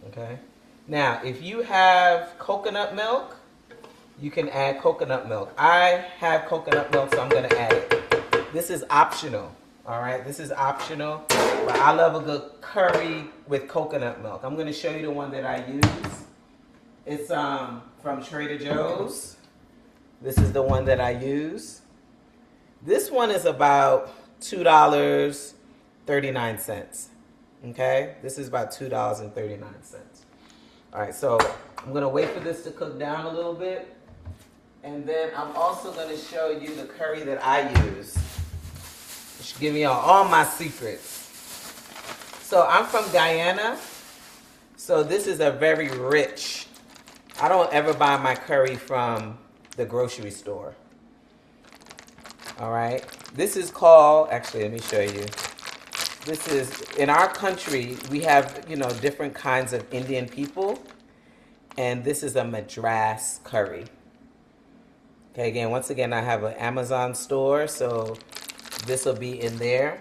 Okay? Now, if you have coconut milk, you can add coconut milk. I have coconut milk, so I'm gonna add it. This is optional, all right? This is optional, but I love a good curry with coconut milk. I'm gonna show you the one that I use. It's from Trader Joe's. This is the one that I use. This one is about $2.39. Okay, this is about $2.39. All right, so I'm gonna wait for this to cook down a little bit, and then I'm also gonna show you the curry that I use. It should give me all my secrets. So I'm from Guyana, so this is a very rich. I don't ever buy my curry from the grocery store. All right, this is called, actually, let me show you. This is, in our country, we have, you know, different kinds of Indian people, and this is a Madras curry. Okay, again, once again, I have an Amazon store, so this will be in there,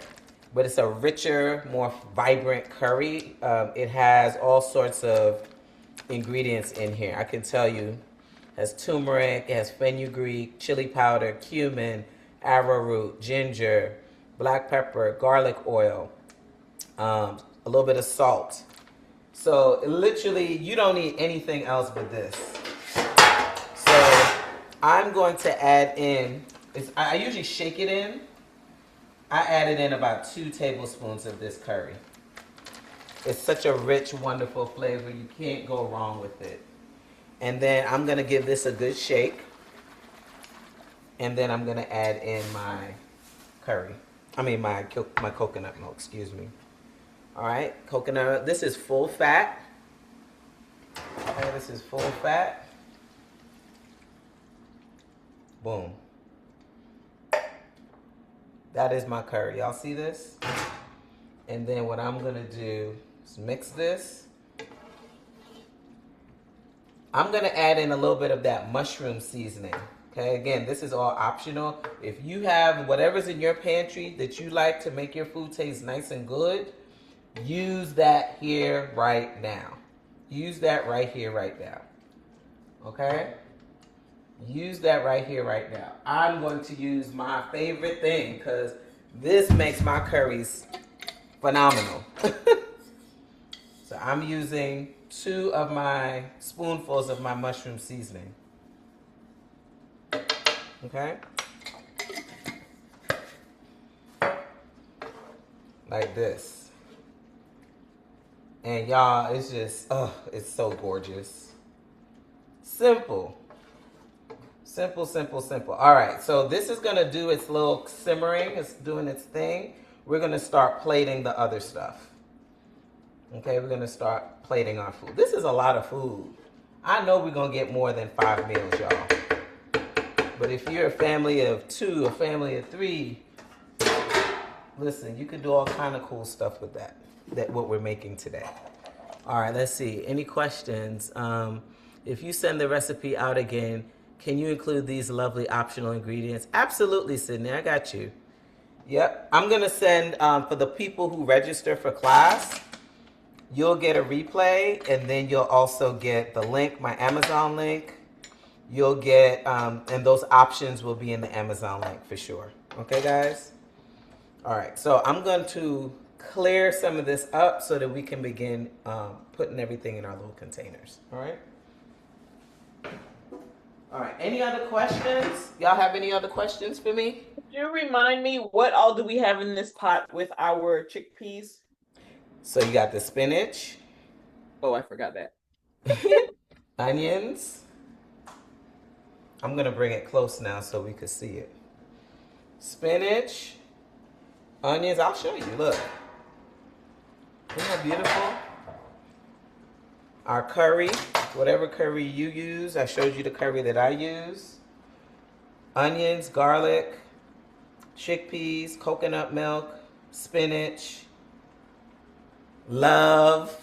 but it's a richer, more vibrant curry. It has all sorts of ingredients in here. I can tell you, it has turmeric, it has fenugreek, chili powder, cumin, arrowroot, ginger, black pepper, garlic oil, a little bit of salt. So literally, you don't need anything else but this. So I'm going to add in, I usually shake it in. I added in about 2 tablespoons of this curry. It's such a rich, wonderful flavor. You can't go wrong with it. And then I'm going to give this a good shake. And then I'm going to add in my curry. I mean, my coconut milk, excuse me. All right, coconut. This is full fat. Okay, this is full fat. Boom. That is my curry. Y'all see this? And then what I'm going to do is mix this. I'm going to add in a little bit of that mushroom seasoning. Okay, again, this is all optional. If you have whatever's in your pantry that you like to make your food taste nice and good, use that here right now. Use that right here right now. Okay? Use that right here right now. I'm going to use my favorite thing because this makes my curries phenomenal. So I'm using 2 of my spoonfuls of my mushroom seasoning. Okay? Like this. And y'all, it's just, oh, it's so gorgeous. Simple. Simple, simple, simple. All right, so this is gonna do its little simmering. It's doing its thing. We're gonna start plating the other stuff. Okay, we're gonna start plating our food. This is a lot of food. I know we're gonna get more than 5 meals, y'all. But if you're a family of 2, a family of 3, listen, you can do all kind of cool stuff with that. That's what we're making today. All right, let's see. Any questions? If you send the recipe out again, can you include these lovely optional ingredients? Absolutely, Sydney. I got you. Yep. I'm going to send, for the people who register for class, you'll get a replay, and then you'll also get the link, my Amazon link. You'll get, and those options will be in the Amazon link for sure. Okay, guys? All right, so I'm going to clear some of this up so that we can begin putting everything in our little containers. All right? All right, any other questions? Y'all have any other questions for me? Could you remind me what all do we have in this pot with our chickpeas? So you got the spinach. Oh, I forgot that. Onions. I'm going to bring it close now so we can see it. Spinach. Onions. I'll show you. Look. Isn't that beautiful? Our curry. Whatever curry you use. I showed you the curry that I use. Onions, garlic, chickpeas, coconut milk, spinach. Love.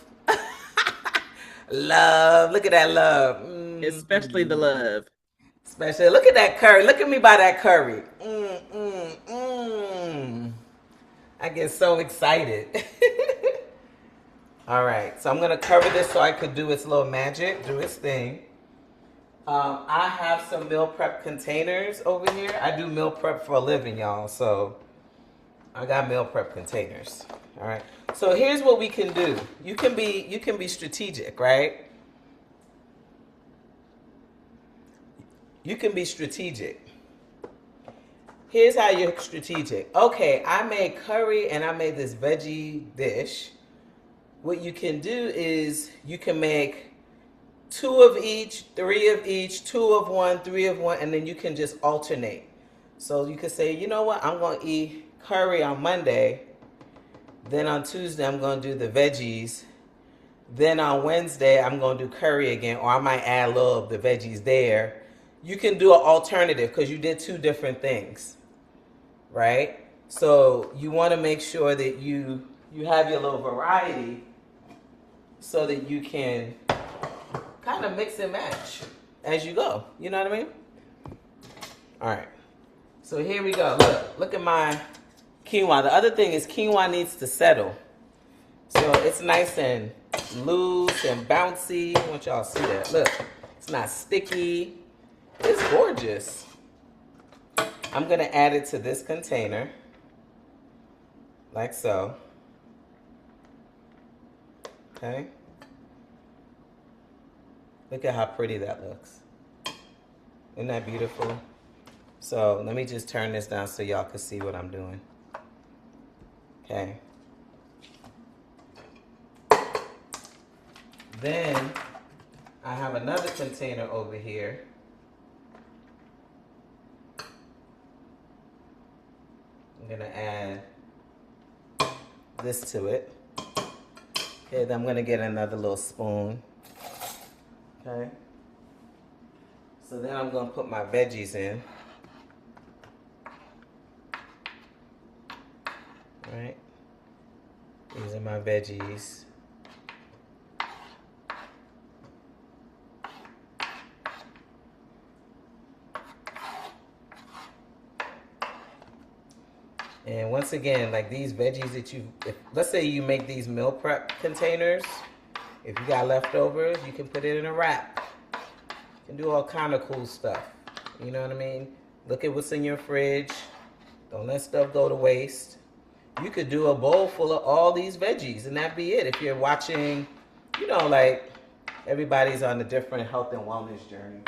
Love. Look at that love. Especially the love. Especially, look at that curry. Look at me by that curry. I get so excited. All right, so I'm going to cover this so I could do its little magic, do its thing. I have some meal prep containers over here. I do meal prep for a living, y'all, so I got meal prep containers. All right, so here's what we can do. You can be strategic, right? You can be strategic. Here's how you're strategic. Okay, I made curry and I made this veggie dish. What you can do is you can make 2 of each, 3 of each, 2 of one, 3 of one, and then you can just alternate. So you could say, you know what, I'm going to eat curry on Monday. Then on Tuesday, I'm going to do the veggies. Then on Wednesday, I'm going to do curry again, or I might add a little of the veggies there. You can do an alternative because you did 2 different things, right? So you want to make sure that you have your little variety so that you can kind of mix and match as you go. You know what I mean? All right. So here we go. Look at my quinoa. The other thing is quinoa needs to settle. So it's nice and loose and bouncy. I want y'all to see that. Look, it's not sticky. It's gorgeous. I'm going to add it to this container, like so. Okay. Look at how pretty that looks. Isn't that beautiful? So let me just turn this down so y'all can see what I'm doing. Okay. Then I have another container over here. I'm gonna add this to it. Okay, then I'm gonna get another little spoon. Okay. So then I'm gonna put my veggies in. All right. These are my veggies. And once again, like these veggies that let's say you make these meal prep containers, if you got leftovers, you can put it in a wrap. You can do all kind of cool stuff. You know what I mean? Look at what's in your fridge. Don't let stuff go to waste. You could do a bowl full of all these veggies and that'd be it. If you're watching, you know, like everybody's on a different health and wellness journey.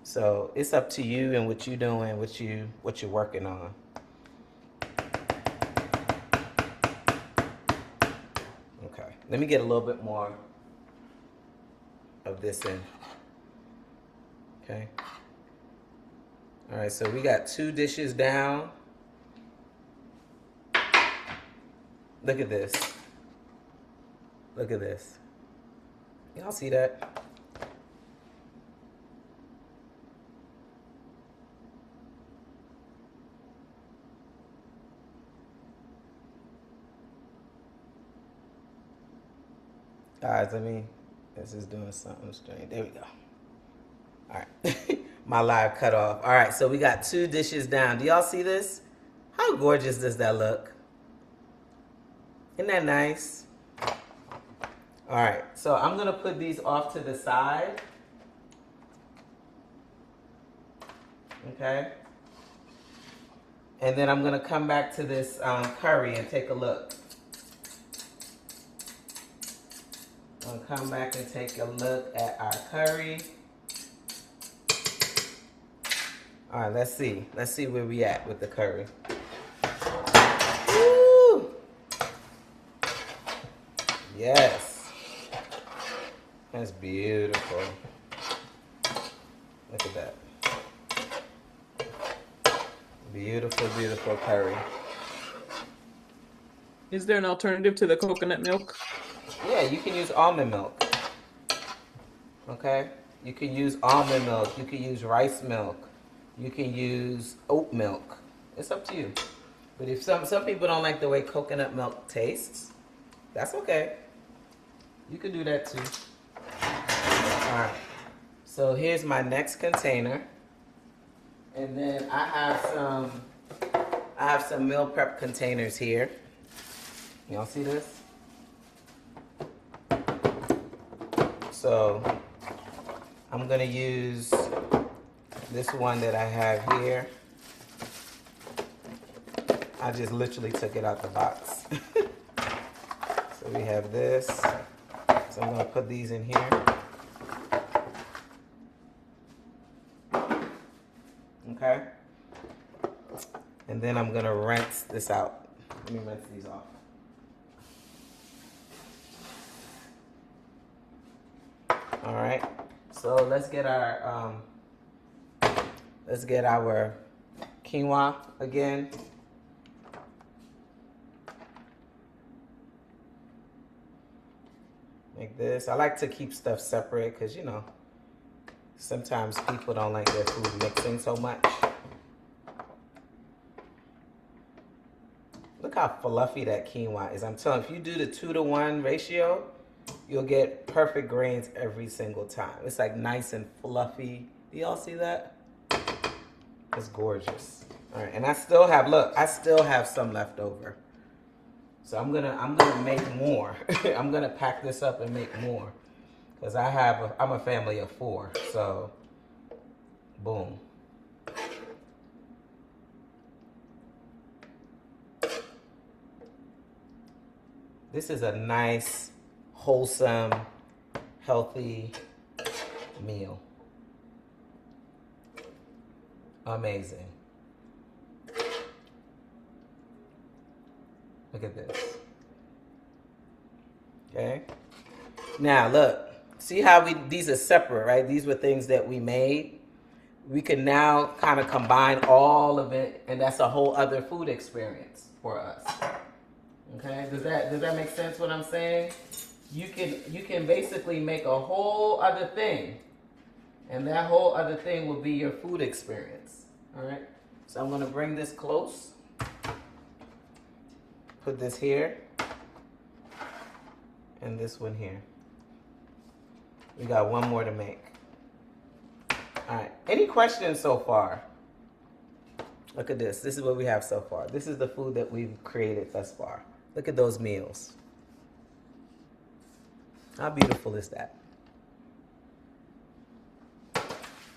So it's up to you and what you're doing, what you're working on. Okay, let me get a little bit more of this in. Okay. All right, so we got 2 dishes down. Look at this. Look at this. Y'all see that? Guys, this is doing something strange. There we go. All right. My live cut off. All right, so we got 2 dishes down. Do y'all see this? How gorgeous does that look? Isn't that nice? All right, so I'm gonna put these off to the side. Okay. And then I'm gonna come back to this curry and take a look. I'm gonna come back and take a look at our curry. All right, let's see. Let's see where we at with the curry. Woo! Yes. That's beautiful. Look at that. Beautiful, beautiful curry. Is there an alternative to the coconut milk? Yeah, you can use almond milk. Okay? You can use almond milk. You can use rice milk. You can use oat milk. It's up to you. But if some people don't like the way coconut milk tastes, that's okay. You can do that too. All right. So here's my next container. And then I have some meal prep containers here. Y'all see this? So I'm gonna use this one that I have here. I just literally took it out the box. So we have this. So I'm gonna put these in here. Okay. And then I'm gonna rinse this out. Let me rinse these off. All right. So let's get our quinoa again. Like this. I like to keep stuff separate because, you know, sometimes people don't like their food mixing so much. Look how fluffy that quinoa is. I'm telling you, if you do the 2-to-1 ratio, you'll get perfect grains every single time. It's like nice and fluffy. Do y'all see that? It's gorgeous. All right, and I still have some left over. So I'm gonna make more. I'm gonna pack this up and make more. Because I'm a family of 4, so boom. This is a nice, wholesome, healthy meal. Amazing. Look at this. Okay. Now look, see how these are separate, right? These were things that we made. We can now kind of combine all of it, and that's a whole other food experience for us. Okay, does that make sense what I'm saying? You can basically make a whole other thing, and that whole other thing will be your food experience. All right, so I'm going to bring this close, put this here, and this one here. We got one more to make. All right, any questions so far? Look at this. This is what we have so far. This is the food that we've created thus far. Look at those meals. How beautiful is that?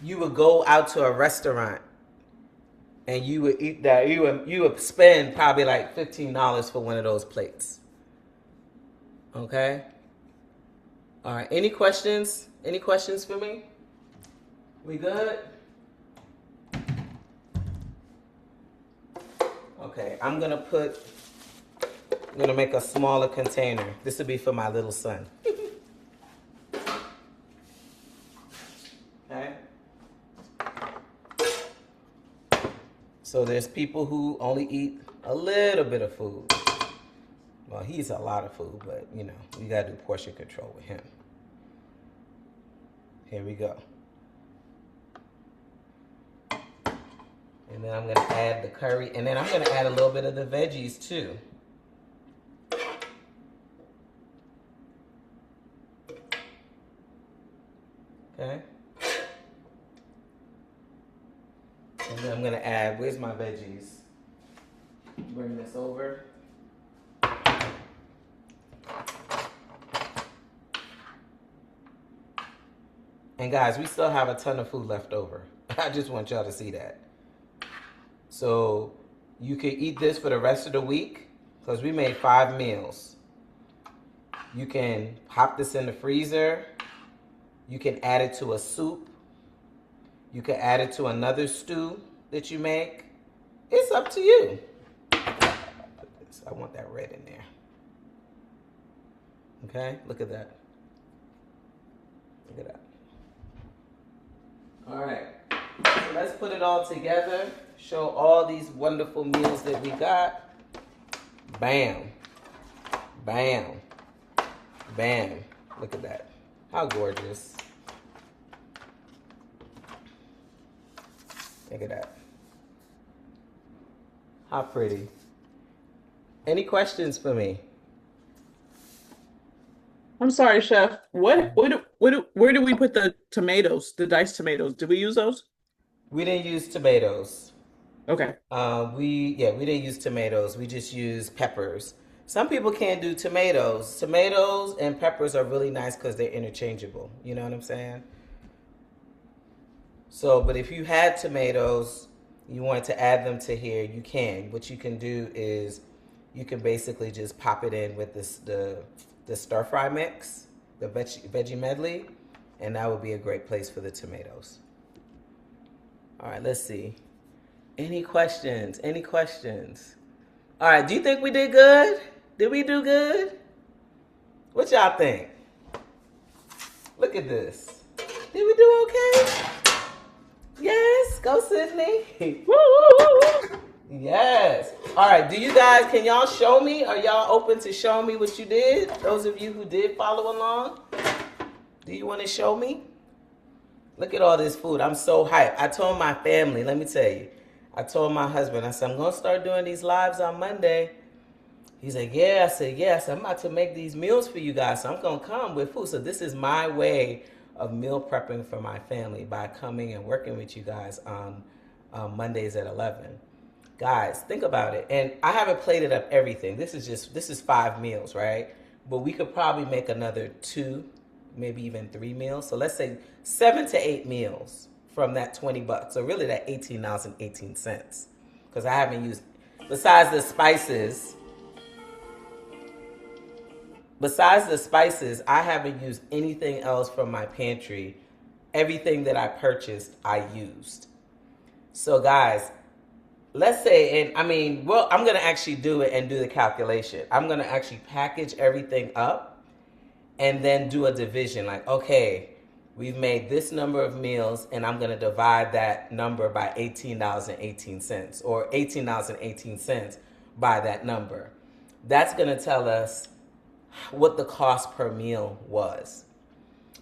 You would go out to a restaurant and you would eat that. You would spend probably like $15 for one of those plates. Okay? All right. Any questions? Any questions for me? We good? Okay, I'm gonna make a smaller container. This will be for my little son. Okay. So there's people who only eat a little bit of food. Well, he eats a lot of food, but you know, you gotta do portion control with him. Here we go. And then I'm gonna add the curry, and then I'm gonna add a little bit of the veggies too. Okay. And then I'm gonna add, where's my veggies? Bring this over. And guys, we still have a ton of food left over. I just want y'all to see that. So you can eat this for the rest of the week because we made 5 meals. You can pop this in the freezer. You can add it to a soup. You can add it to another stew that you make. It's up to you. I want that red in there. Okay, look at that. Look at that. All right, so let's put it all together. Show all these wonderful meals that we got. Bam. Bam. Bam. Look at that. How gorgeous. Look at that. How pretty. Any questions for me? I'm sorry, Chef. Where do we put the tomatoes, the diced tomatoes? Did we use those? We didn't use tomatoes. Okay. We didn't use tomatoes. We just used peppers. Some people can't do tomatoes. Tomatoes and peppers are really nice because they're interchangeable. You know what I'm saying? So, but if you had tomatoes, you wanted to add them to here, you can. What you can do is you can basically just pop it in with the stir fry mix, the veggie medley, and that would be a great place for the tomatoes. All right, let's see. Any questions? Any questions? All right, do you think we did good? Did we do good? What y'all think? Look at this. Did we do okay? Yes, go Sydney. Woo, woo, woo, woo. Yes. All right, can y'all show me? Are y'all open to showing me what you did? Those of you who did follow along, do you want to show me? Look at all this food. I'm so hyped. I told my family, let me tell you, I told my husband, I said, I'm going to start doing these lives on Monday. He's like, yeah. I said, yes, I'm about to make these meals for you guys, so I'm going to come with food. So this is my way of meal prepping for my family by coming and working with you guys on Mondays at 11. Guys, think about it. And I haven't plated up everything. This is 5 meals, right? But we could probably make another 2, maybe even 3 meals. So let's say 7 to 8 meals from that $20. So really that $18.18. Because I haven't used, besides the spices, I haven't used anything else from my pantry. Everything that I purchased, I used. So guys, let's say, I'm going to actually do it and do the calculation. I'm going to actually package everything up and then do a division. Like, okay, we've made this number of meals, and I'm going to divide that number by $18.18 or $18.18 by that number. That's going to tell us what the cost per meal was.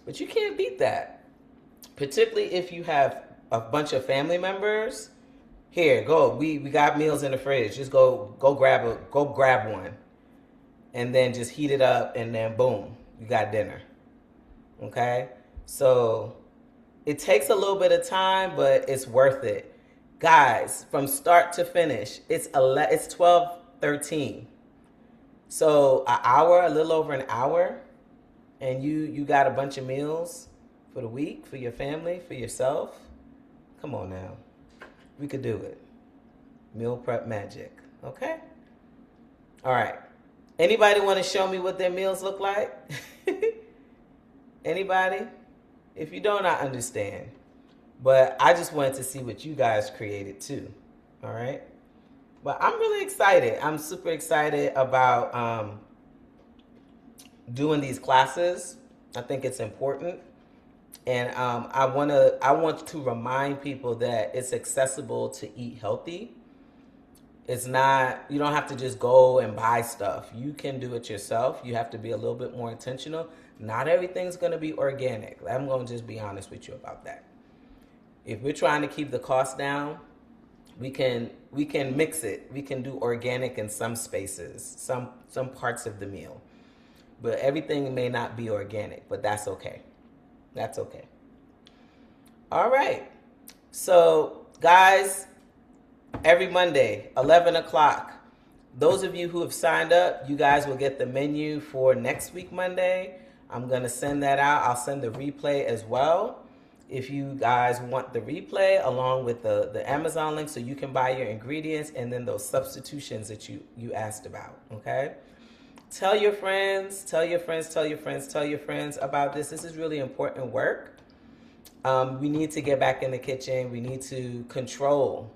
But you can't beat that, particularly if you have a bunch of family members. Here, go. We got meals in the fridge. Just go grab one, and then just heat it up, and then boom, you got dinner. Okay, so it takes a little bit of time, but it's worth it, guys. From start to finish, it's 12:13. So an hour, a little over an hour, and you got a bunch of meals for the week, for your family, for yourself. Come on now. We could do it. Meal prep magic. Okay? All right. Anybody want to show me what their meals look like? Anybody? If you don't, I understand. But I just wanted to see what you guys created too. All right? But I'm really excited. I'm super excited about doing these classes. I think it's important. And I want to remind people that it's accessible to eat healthy. It's not, you don't have to just go and buy stuff. You can do it yourself. You have to be a little bit more intentional. Not everything's going to be organic. I'm going to just be honest with you about that. If we're trying to keep the cost down, we can mix it. We can do organic in some spaces, some parts of the meal. But everything may not be organic, but that's okay. That's okay. All right. So, guys, every Monday, 11 o'clock, those of you who have signed up, you guys will get the menu for next week, Monday. I'm going to send that out. I'll send the replay as well. If you guys want the replay along with the Amazon link so you can buy your ingredients and then those substitutions that you asked about, okay? Tell your friends, tell your friends, tell your friends, tell your friends about this. This is really important work. We need to get back in the kitchen. We need to control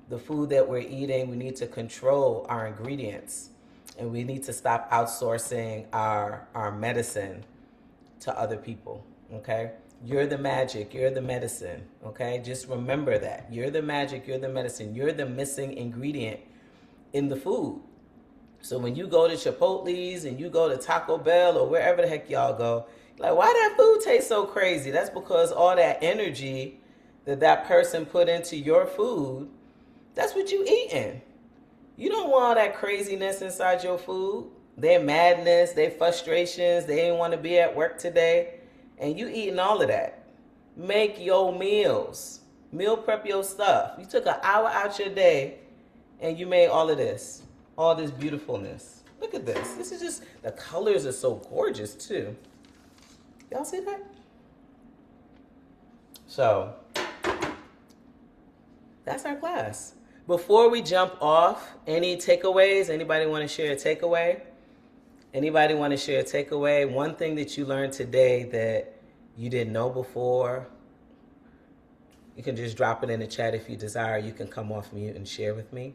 the food that we're eating. We need to control our ingredients. And we need to stop outsourcing our medicine to other people, okay? You're the magic. You're the medicine, okay? Just remember that. You're the magic. You're the medicine. You're the missing ingredient in the food. So when you go to Chipotle's and you go to Taco Bell or wherever the heck y'all go, like, why that food taste so crazy? That's because all that energy that person put into your food, that's what you eating. You don't want all that craziness inside your food. Their madness, their frustrations, they didn't want to be at work today. And you eating all of that. Make your meals. Meal prep your stuff. You took an hour out your day and you made all of this. All this beautifulness. Look at this. This is just, the colors are so gorgeous too. Y'all see that? So, that's our class. Before we jump off, any takeaways? Anybody want to share a takeaway? Anybody want to share a takeaway? One thing that you learned today that you didn't know before? You can just drop it in the chat if you desire. You can come off mute and share with me.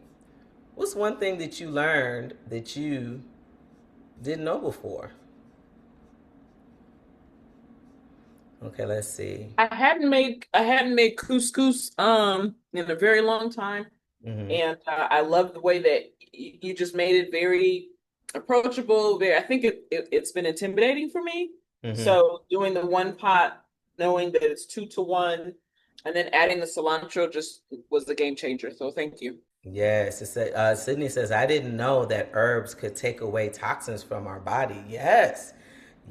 What's one thing that you learned that you didn't know before? Okay, let's see. I hadn't made couscous in a very long time, and I love the way that you just made it very approachable. I think it's been intimidating for me. So doing the one pot, knowing that it's 2-to-1, and then adding the cilantro just was the game changer. So thank you. Yes, Sydney says, I didn't know that herbs could take away toxins from our body. Yes,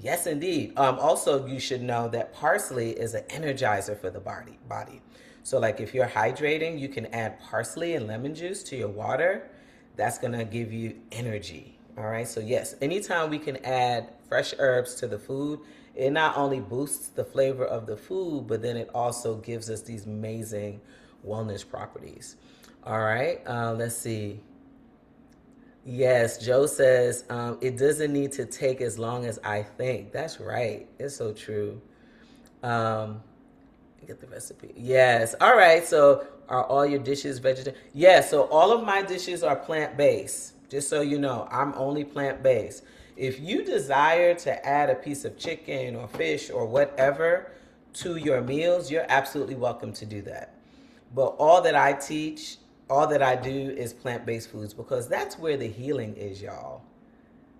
yes, indeed. Also, you should know that parsley is an energizer for the body. So like if you're hydrating, you can add parsley and lemon juice to your water. That's going to give you energy. All right. So yes, anytime we can add fresh herbs to the food, it not only boosts the flavor of the food, but then it also gives us these amazing wellness properties. All right, let's see. Yes, Joe says, it doesn't need to take as long as I think. That's right. It's so true. Get the recipe. Yes. All right. So are all your dishes vegetarian? Yeah. So all of my dishes are plant-based. Just so you know, I'm only plant-based. If you desire to add a piece of chicken or fish or whatever to your meals, you're absolutely welcome to do that. But all that I teach, all that I do is plant based foods because that's where the healing is, y'all.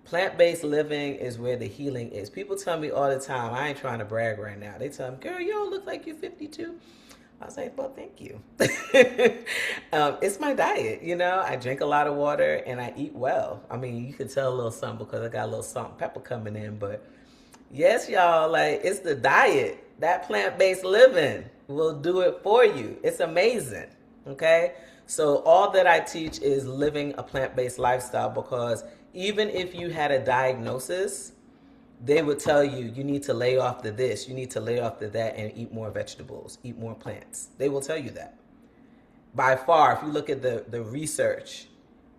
Plant based living is where the healing is. People tell me all the time, I ain't trying to brag right now. They tell me, girl, you don't look like you're 52. I was like, well, thank you. It's my diet, you know. I drink a lot of water and I eat well. I mean, you can tell a little something because I got a little salt and pepper coming in. But yes, y'all, like it's the diet. That plant-based living will do it for you. It's amazing. Okay? So all that I teach is living a plant-based lifestyle because even if you had a diagnosis, they would tell you you need to lay off the this, you need to lay off the that, and eat more vegetables, eat more plants. They will tell you that. By far, if you look at the research,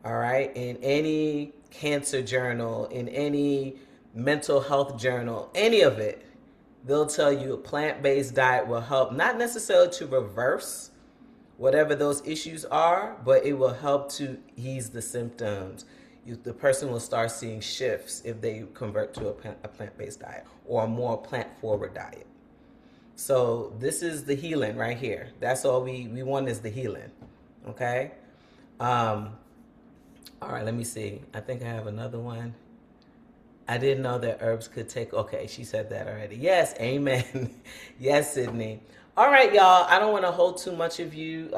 all right, in any cancer journal, in any mental health journal, any of it, they'll tell you a plant-based diet will help, not necessarily to reverse whatever those issues are, but it will help to ease the symptoms. The person will start seeing shifts if they convert to a plant-based diet or a more plant-forward diet. So this is the healing right here. That's all we want is the healing. Okay? All right, let me see. I think I have another one. I didn't know that herbs could take... Okay, she said that already. Yes, amen. Yes, Sydney. All right, y'all. I don't want to hold too much of you.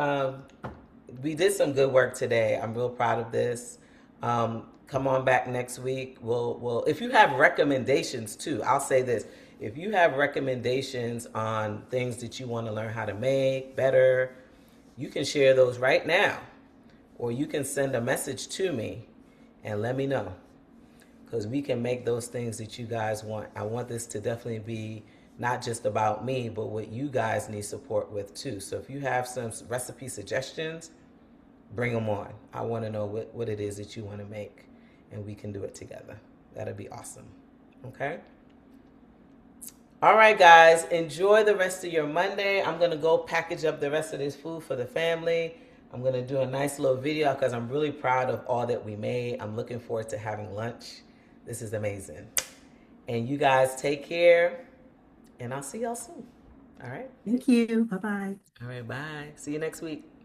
We did some good work today. I'm real proud of this. Come on back next week. We'll if you have recommendations too, I'll say this. If you have recommendations on things that you want to learn how to make better, you can share those right now. Or you can send a message to me and let me know. Because we can make those things that you guys want. I want this to definitely be not just about me, but what you guys need support with too. So if you have some recipe suggestions, bring them on. I want to know what it is that you want to make, and we can do it together. That'll be awesome. Okay? All right, guys. Enjoy the rest of your Monday. I'm going to go package up the rest of this food for the family. I'm going to do a nice little video because I'm really proud of all that we made. I'm looking forward to having lunch. This is amazing. And you guys take care, and I'll see y'all soon. All right? Thank you. Bye-bye. All right, bye. See you next week.